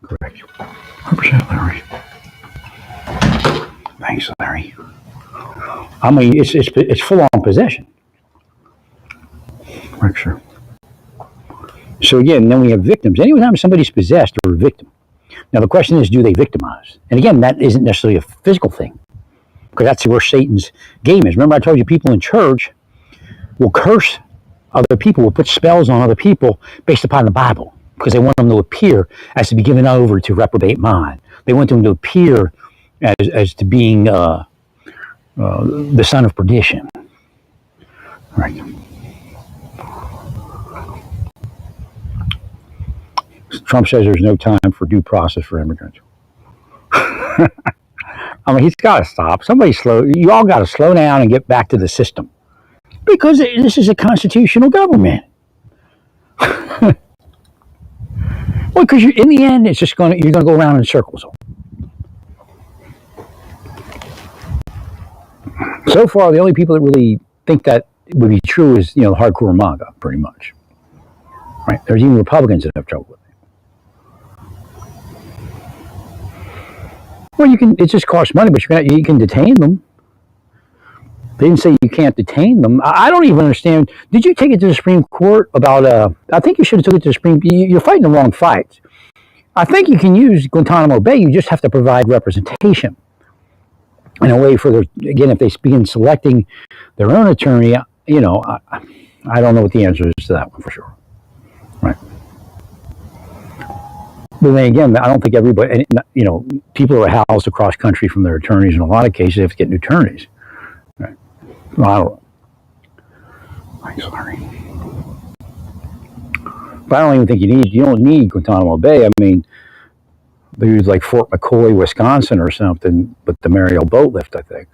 Correct. 100%, Larry. Thanks, Larry. I mean, it's full on possession. Correct, sure. So again, then we have victims. Anytime somebody's possessed or a victim. Now the question is, do they victimize? And again, that isn't necessarily a physical thing, because that's where Satan's game is. Remember I told you people in church will curse other people, will put spells on other people based upon the Bible, because they want them to appear as to be given over to reprobate mind. They want them to appear as to being the son of perdition. Right. Trump says there's no time for due process for immigrants. I mean, he's got to stop. You all got to slow down and get back to the system. Because this is a constitutional government. Well, because in the end, you're going to go around in circles. So far, the only people that really think that would be true is, hardcore MAGA, pretty much. Right? There's even Republicans that have trouble with it. Well, it just costs money, but you can detain them. They didn't say you can't detain them. I don't even understand. Did you take it to the Supreme Court about, I think you should have took it to the Supreme Court. You're fighting the wrong fights. I think you can use Guantanamo Bay. You just have to provide representation in a way again, if they begin selecting their own attorney, I don't know what the answer is to that one for sure. Right. But then again, I don't think everybody, people are housed across country from their attorneys. In a lot of cases, they have to get new attorneys. Right. Well, I don't know. I'm sorry. But I don't even think you don't need Guantanamo Bay. I mean, there's like Fort McCoy, Wisconsin or something with the Mariel boat lift, I think.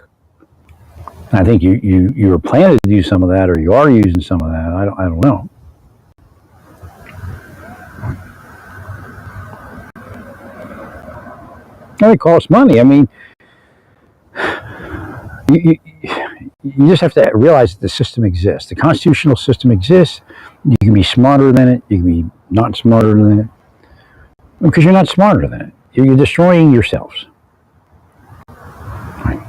And I think you were planning to do some of that, or you are using some of that. I don't know. And it costs money. I mean, you just have to realize that the system exists. The constitutional system exists. You can be smarter than it. You can be not smarter than it. Because you're not smarter than it. You're destroying yourselves. Right.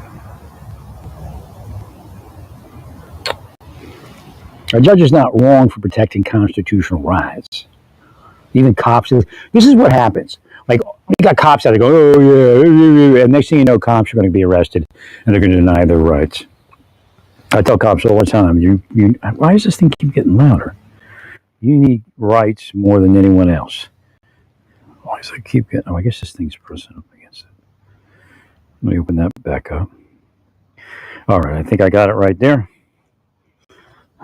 A judge is not wrong for protecting constitutional rights. Even cops. This is what happens. Like, you got cops out there go, oh yeah, and next thing you know, cops are going to be arrested and they're going to deny their rights. I tell cops all the time, why does this thing keep getting louder? You need rights more than anyone else. Why does it keep getting? Oh, I guess this thing's pressing up against it. Let me open that back up. All right, I think I got it right there.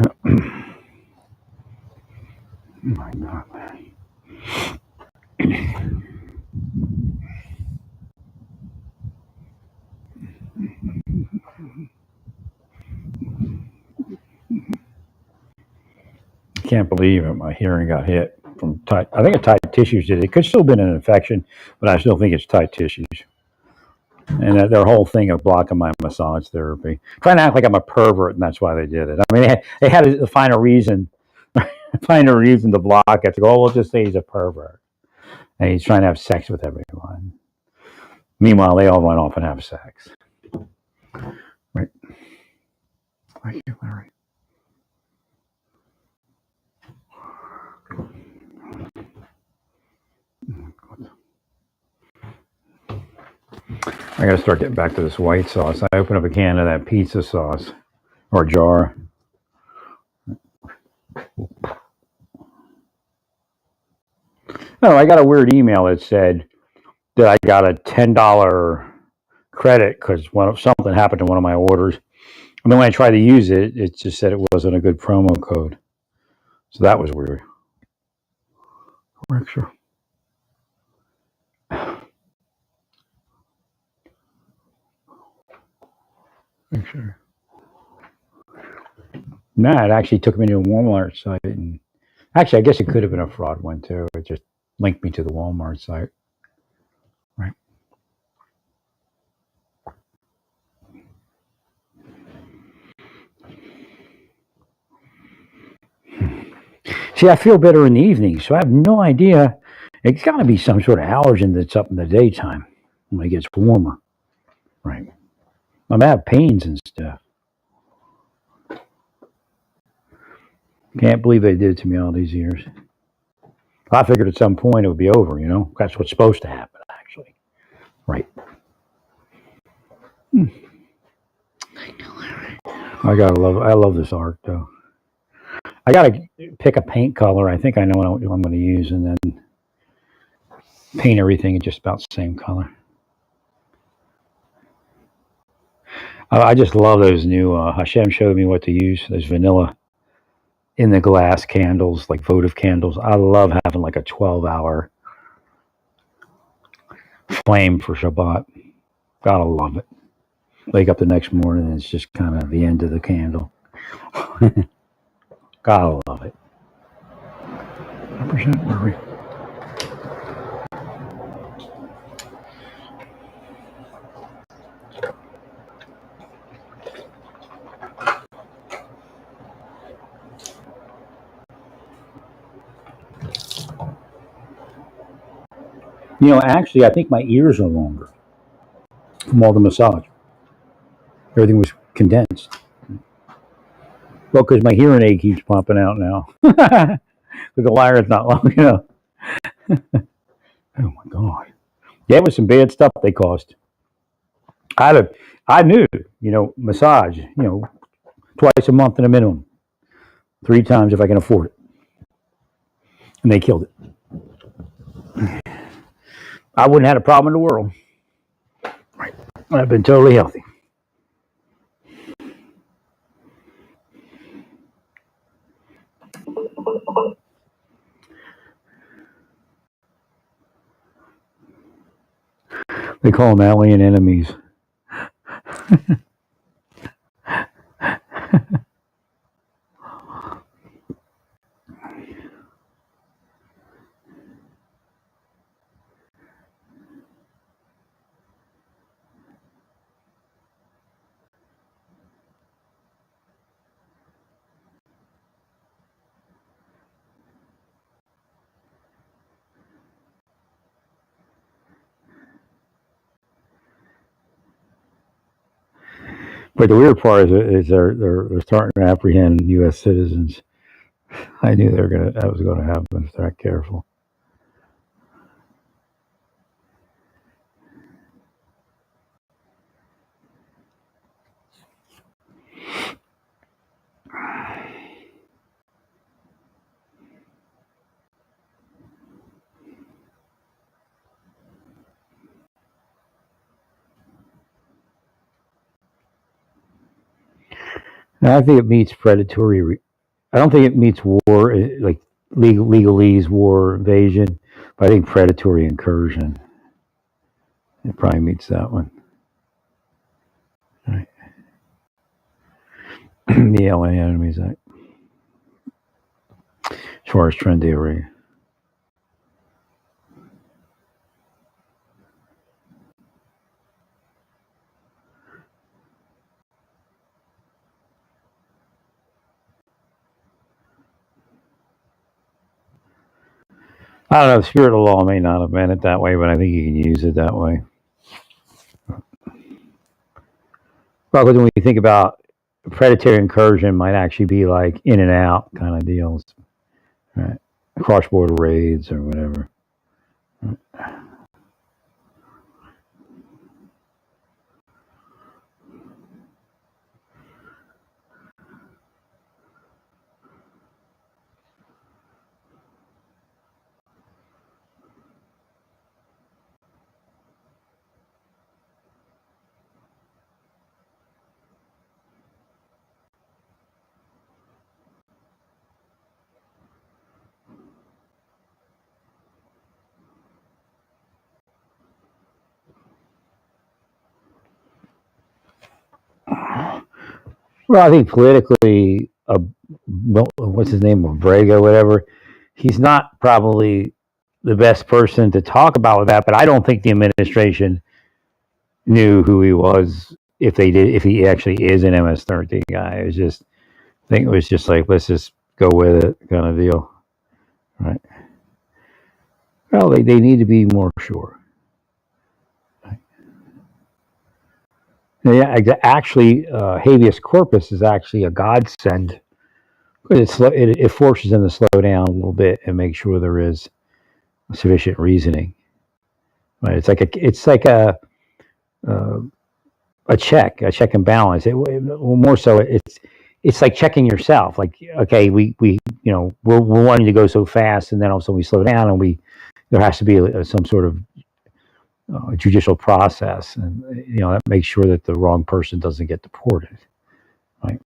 Oh my God. Can't believe it. My hearing got hit from tight. I think tight tissues did. It could still have been an infection, but I still think it's tight tissues. And their whole thing of blocking my massage therapy, trying to act like I'm a pervert, and that's why they did it. I mean, they had to find a reason, to block it. To go, oh, we'll just say he's a pervert, and he's trying to have sex with everyone. Meanwhile, they all run off and have sex. Right? Thank you, Larry. I got to start getting back to this white sauce. I opened up a can of that pizza sauce, or jar. No, I got a weird email that said that I got a $10 credit because something happened to one of my orders. And then when I tried to use it, it just said it wasn't a good promo code. So that was weird. Correction. Make sure. No, it actually took me to a Walmart site. And actually, I guess it could have been a fraud one too. It just linked me to the Walmart site. Right. See, I feel better in the evening, so I have no idea. It's got to be some sort of allergen that's up in the daytime when it gets warmer. Right. I'm gonna have pains and stuff. Can't believe they did it to me all these years. I figured at some point it would be over, That's what's supposed to happen, actually. Right. I love this art, though. I gotta pick a paint color. I think I know what I'm going to use, and then paint everything in just about the same color. I just love those new. Hashem showed me what to use. Those vanilla in the glass candles, like votive candles. I love having like a 12-hour flame for Shabbat. Gotta love it. Wake up the next morning and it's just kind of the end of the candle. Gotta love it. 100% worry. Actually, I think my ears are longer from all the massage. Everything was condensed. Well, because my hearing aid keeps popping out now. Because the wire is not long enough. Oh my God. Yeah, it was some bad stuff they cost. I knew, massage, twice a month in a minimum. 3 times if I can afford it. And they killed it. I wouldn't have had a problem in the world. I've been totally healthy. They call them alien enemies. But the weird part is they're starting to apprehend U.S. citizens. I knew that was gonna happen if they're not careful. And I think it meets predatory. I don't think it meets war, like legalese, war, invasion. But I think predatory incursion. It probably meets that one. Right. The alien enemies act. As far as trend theory. I don't know. The spirit of the law may not have meant it that way, but I think you can use it that way. Well, because when you think about predatory incursion, might actually be like in and out kind of deals, right? Cross border raids or whatever. Well, I think politically, what's his name, Brega, whatever. He's not probably the best person to talk about that, but I don't think the administration knew who he was if they did, if he actually is an MS-13 guy. It was just, I think it was just like, let's just go with it kind of deal, right? Well, they need to be more sure. Yeah, actually, habeas corpus is actually a godsend because it forces them to slow down a little bit and make sure there is sufficient reasoning. Right? Uh, a check and balance. Well, more so, it's like checking yourself. Like, okay, we're wanting to go so fast, and then also we slow down, and there has to be some sort of judicial process, and that makes sure that the wrong person doesn't get deported, right?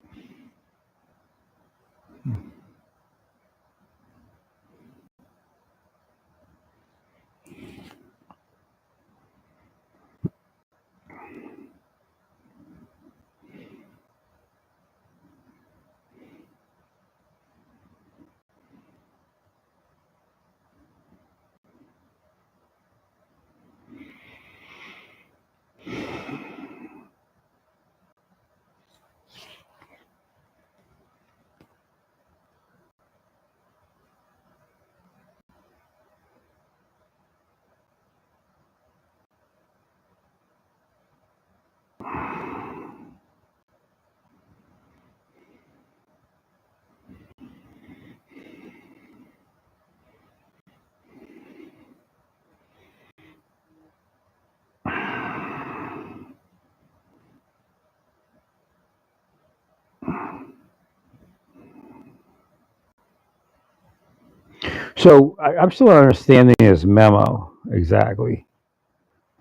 So I'm still not understanding his memo exactly.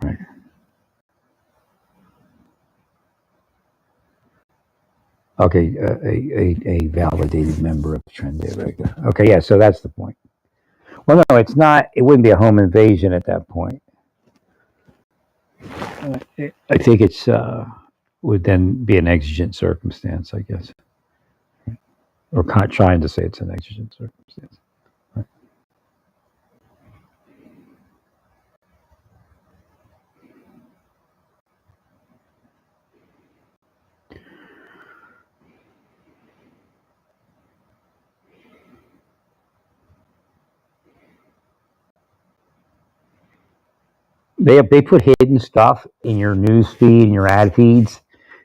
Right. Okay, a validated member of Trenderegga. Okay, yeah, so that's the point. Well, no, it's not. It wouldn't be a home invasion at that point. I think it's would then be an exigent circumstance, I guess, or trying to say it's an exigent circumstance. Right. They put hidden stuff in your news feed and your ad feeds,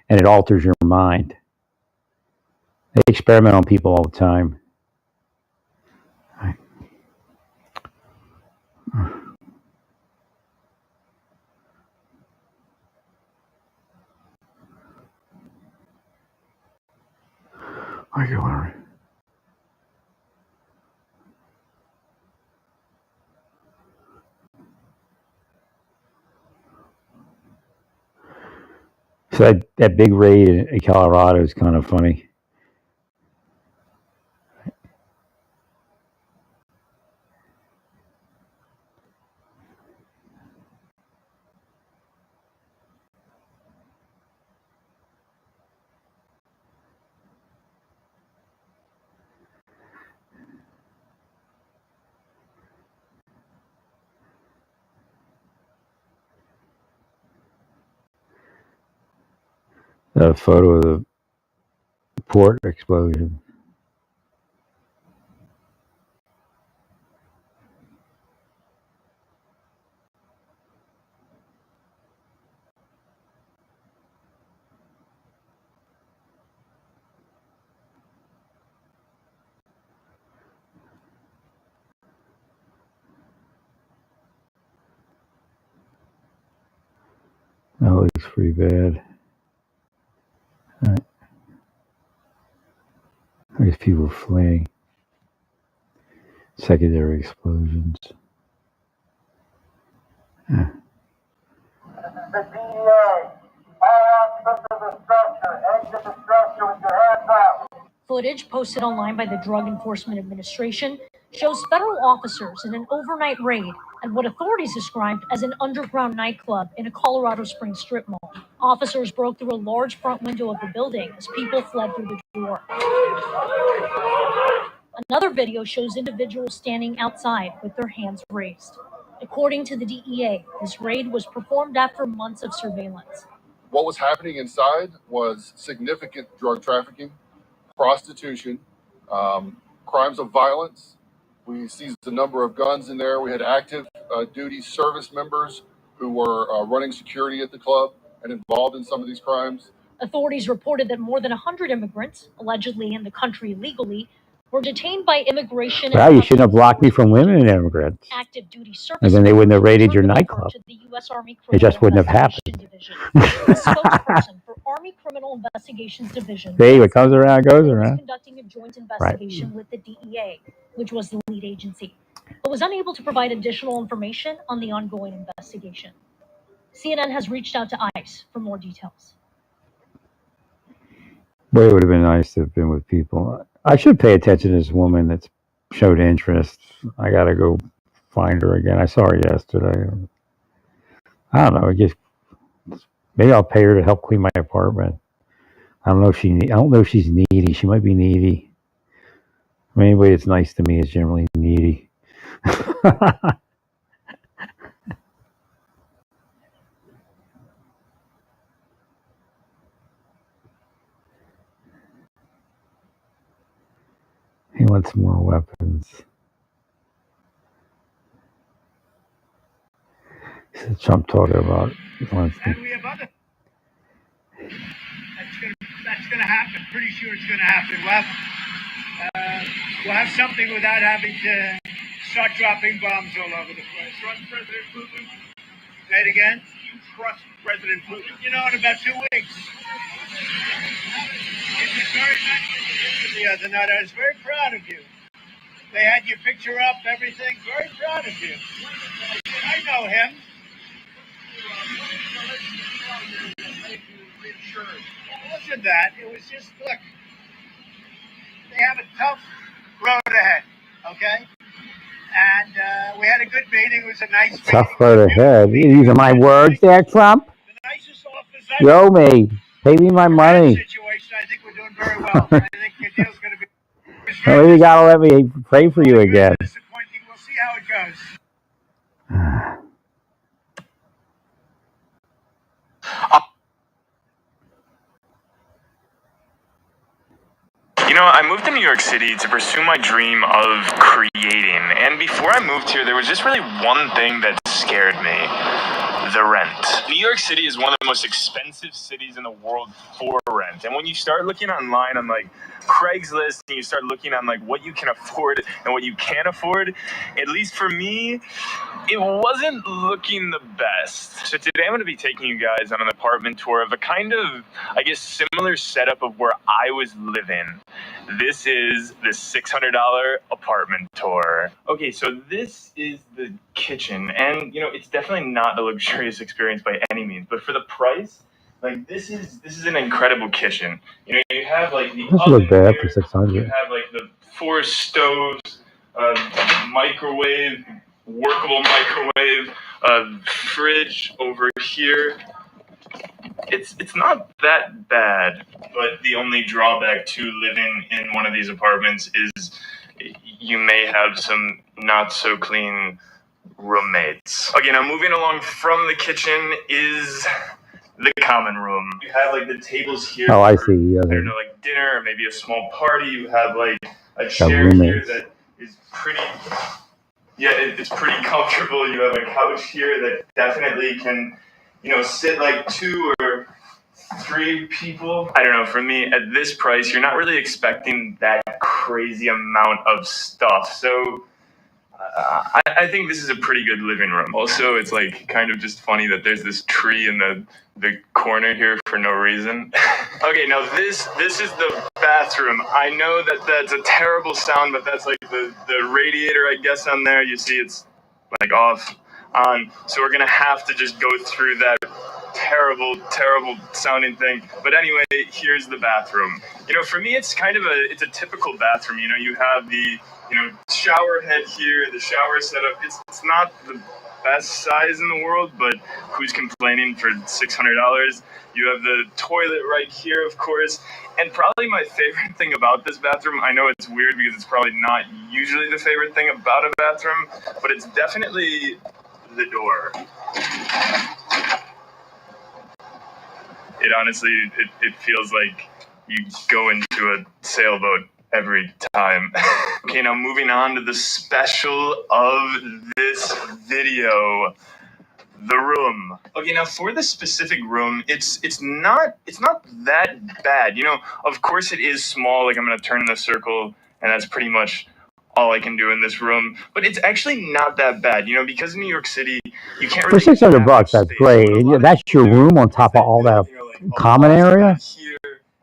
and it alters your mind. They experiment on people all the time. Right. So that big raid in Colorado is kind of funny. A photo of the port explosion. That looks pretty bad. Right. There's people fleeing. Secondary explosions. Yeah. The DEA. All occupants of the structure, exit the structure with your hands up. Footage posted online by the Drug Enforcement Administration shows federal officers in an overnight raid at what authorities described as an underground nightclub in a Colorado Springs strip mall. Officers broke through a large front window of the building as people fled through the door. Another video shows individuals standing outside with their hands raised. According to the DEA, this raid was performed after months of surveillance. What was happening inside was significant drug trafficking, prostitution, crimes of violence. We seized a number of guns in there. We had active duty service members who were running security at the club and involved in some of these crimes. Authorities reported that more than 100 immigrants, allegedly in the country illegally, were detained by immigration. Well, you shouldn't have blocked me from women and immigrants. Active duty service. And then they wouldn't have raided your nightclub. To the U.S. Army it just wouldn't have happened. The spokesperson for Army Criminal Investigations Division. See, what comes around goes around. Conducting a joint investigation with the DEA, which was the lead agency, but was unable to provide additional information on the ongoing investigation. CNN has reached out to ICE for more details. Boy, it would have been nice to have been with people. I should pay attention to this woman that's showed interest. I got to go find her again. I saw her yesterday. I don't know. Maybe I'll pay her to help clean my apartment. I don't know if she's needy. She might be needy. I mean, anybody that's nice to me is generally needy. He wants more weapons. Trump talking about. And we have other. That's going to happen. Pretty sure it's going to happen. We'll have something without having to start dropping bombs all over the place. Trust President Putin? Say it again. You trust President Putin? You know, in about 2 weeks. It was very nice the other night. I was very proud of you. They had your picture up, everything. Very proud of you. I know him. It wasn't that. It was just, look, they have a tough road ahead, okay? And we had a good meeting. It was a nice meeting. Tough road ahead. These are my words there, Trump. The nicest office Show me. Pay me my money. situation. I think we're doing very well. I think the deal's going to be. Well, you gotta let me pray for you again. Disappointing. We'll see how it goes. You know, I moved to New York City to pursue my dream of creating. And before I moved here, there was just really one thing that scared me. The rent. New York City is one of the most expensive cities in the world for rent. And when you start looking online on like Craigslist and you start looking on like what you can afford and what you can't afford, at least for me, it wasn't looking the best. So today I'm going to be taking you guys on an apartment tour of a kind of, I guess, similar setup of where I was living. This is the $600 apartment tour. Okay, so this is the kitchen, and you know, it's definitely not a luxurious experience by any means, but for the price, like this is an incredible kitchen. You know, you have like the Doesn't oven look bad here, for 600. you have like the 4 stoves, microwave, workable microwave, fridge over here. It's not that bad, but the only drawback to living in one of these apartments is you may have some not so clean roommates. Okay, now moving along from the kitchen is the common room. You have like the tables here. Oh, I for, see. I don't know, like dinner or maybe a small party. You have like a chair here that is pretty. Yeah, it's pretty comfortable. You have a couch here that definitely can, you know, sit like 2 or 3 people. I don't know, for me, at this price, you're not really expecting that crazy amount of stuff. So I think this is a pretty good living room. Also, it's like kind of just funny that there's this tree in the corner here for no reason. Okay, now this is the bathroom. I know that that's a terrible sound, but that's like the radiator, I guess, on there. You see it's like off on. So we're gonna have to just go through that terrible sounding thing. But anyway, here's the bathroom. You know, for me, it's kind of it's a typical bathroom. You know, you have the shower head here, the shower setup. It's not the best size in the world, but who's complaining for $600? You have the toilet right here, of course. And probably my favorite thing about this bathroom, I know it's weird because it's probably not usually the favorite thing about a bathroom, but it's definitely the door. It honestly, it feels like you go into a sailboat every time. Okay, now moving on to the special of this video, the room. Okay, now for this specific room, it's not that bad. You know, of course it is small. Like I'm gonna turn the circle, and that's pretty much all I can do in this room. But it's actually not that bad. You know, because in New York City, you can't really. For $600, that's great. That's your room on top of all that common area. Here,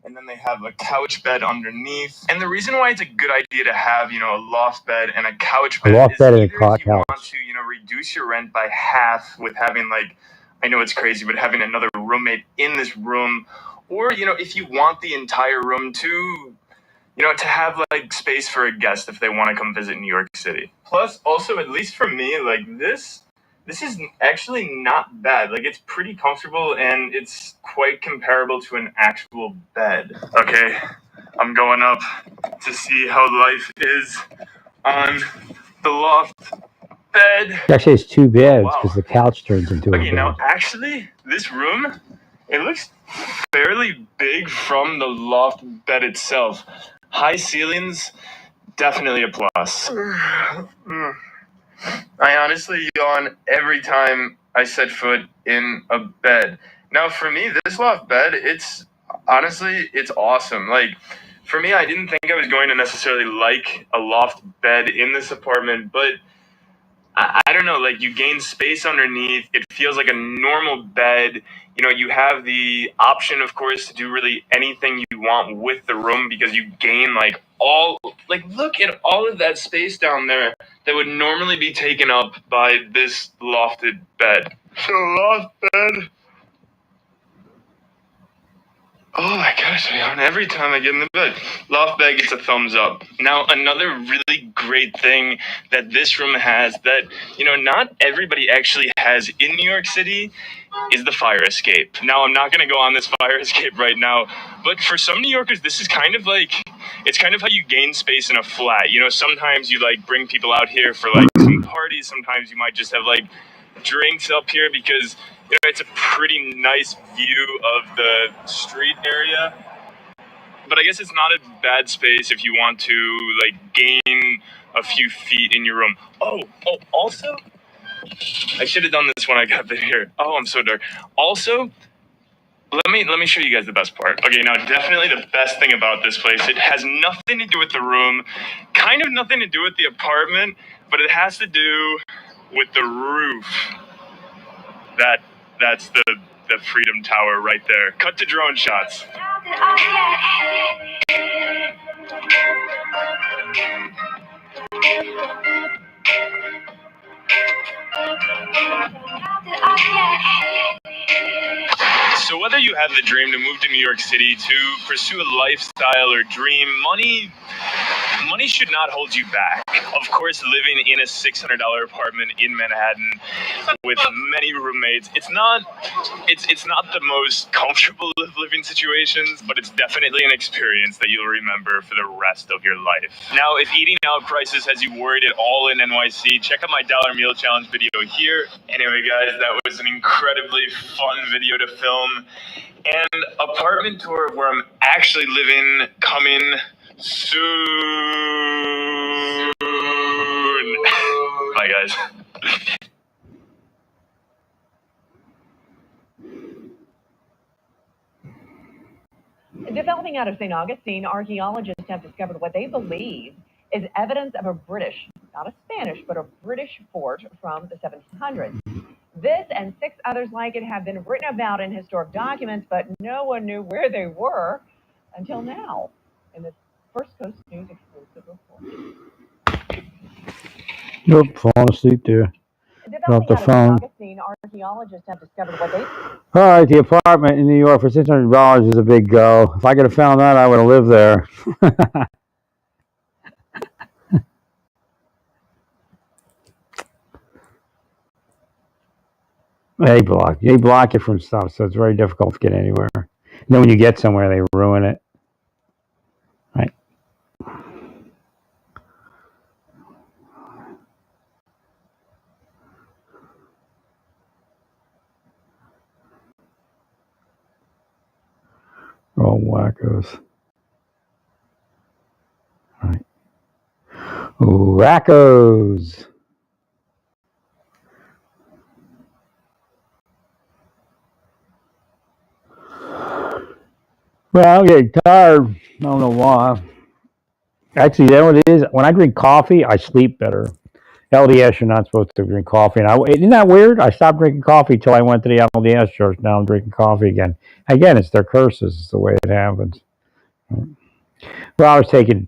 and then they have a couch bed underneath. And the reason why it's a good idea to have, you know, a loft bed and a couch bed is either if you want to, you know, reduce your rent by half with having like, I know it's crazy, but having another roommate in this room, or, you know, if you want the entire room to, you know, to have like space for a guest if they want to come visit New York City. Plus, also, at least for me, like this is actually not bad. Like, it's pretty comfortable, and it's quite comparable to an actual bed. Okay, I'm going up to see how life is on the loft bed. Actually, it's 2 beds because the couch turns into a bed. Okay, now, actually, this room, it looks fairly big from the loft bed itself. High ceilings, definitely a plus. I honestly yawn every time I set foot in a bed. Now, for me, this loft bed, it's awesome. Like, for me, I didn't think I was going to necessarily like a loft bed in this apartment, but I don't know, like you gain space underneath. It feels like a normal bed. You know, you have the option, of course, to do really anything you want with the room because you gain look at all of that space down there that would normally be taken up by this lofted bed. So lost bed. Oh my gosh, man. Every time I get in the bed, loft bed gets a thumbs up. Now, another really great thing that this room has that, not everybody actually has in New York City is the fire escape. Now, I'm not going to go on this fire escape right now, but for some New Yorkers, this is kind of like, it's kind of how you gain space in a flat. Sometimes you like bring people out here for like some parties. Sometimes you might just have like drinks up here because it's a pretty nice view of the street area. But I guess it's not a bad space if you want to like gain a few feet in your room. Oh, also, I should have done this when I got here. Oh, I'm so dark. Also, let me show you guys the best part. Okay, now definitely the best thing about this place, it has nothing to do with the room, kind of nothing to do with the apartment, but it has to do with the roof. That's the Freedom Tower right there. Cut to drone shots. So whether you have the dream to move to New York City to pursue a lifestyle or dream, money should not hold you back. Of course, living in a $600 apartment in Manhattan with many roommates, it's not the most comfortable of living situations, but it's definitely an experience that you'll remember for the rest of your life. Now, if eating out prices has you worried at all in NYC, check out my Dollar Meal Challenge video here. Anyway, guys, that was an incredibly fun video to film. And apartment tour of where I'm actually living coming soon. Bye, guys. Developing out of St. Augustine, archaeologists have discovered what they believe is evidence of a British, not a Spanish, but a British fort from the 1700s. This and 6 others like it have been written about in historic documents, but no one knew where they were until now in this First Coast News exclusive report. Nope, falling asleep there. Drop the phone. Archaeologists have discovered what they... All right, the apartment in New York for $600 is a big go. If I could have found that, I would have lived there. They block it from stuff, so it's very difficult to get anywhere. And then when you get somewhere, they ruin it. Right. All wackos. All right. Wackos. Well, I'm getting tired. I don't know why. Actually, you know what it is? When I drink coffee, I sleep better. LDS, you're not supposed to drink coffee. And isn't that weird? I stopped drinking coffee until I went to the LDS church. Now I'm drinking coffee again. Again, it's their curses. It's the way it happens. Well, I was taking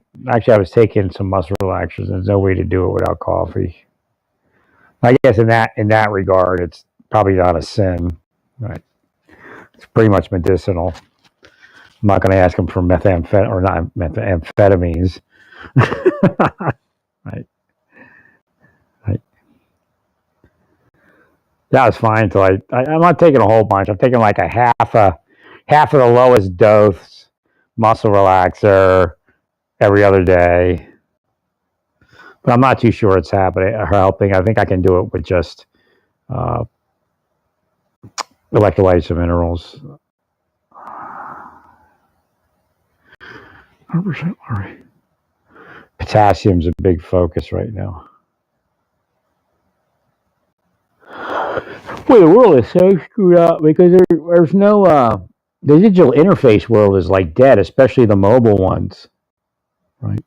some muscle relaxers. There's no way to do it without coffee. I guess in that regard, it's probably not a sin. Right? It's pretty much medicinal. I'm not going to ask them for methamphetamines. Right. That was fine until I'm not taking a whole bunch. I'm taking like half of the lowest dose muscle relaxer every other day. But I'm not too sure it's helping. I think I can do it with just electrolytes and minerals. 100% worry. Potassium's a big focus right now. Boy, the world is so screwed up because there's no the digital interface world is like dead, especially the mobile ones, right?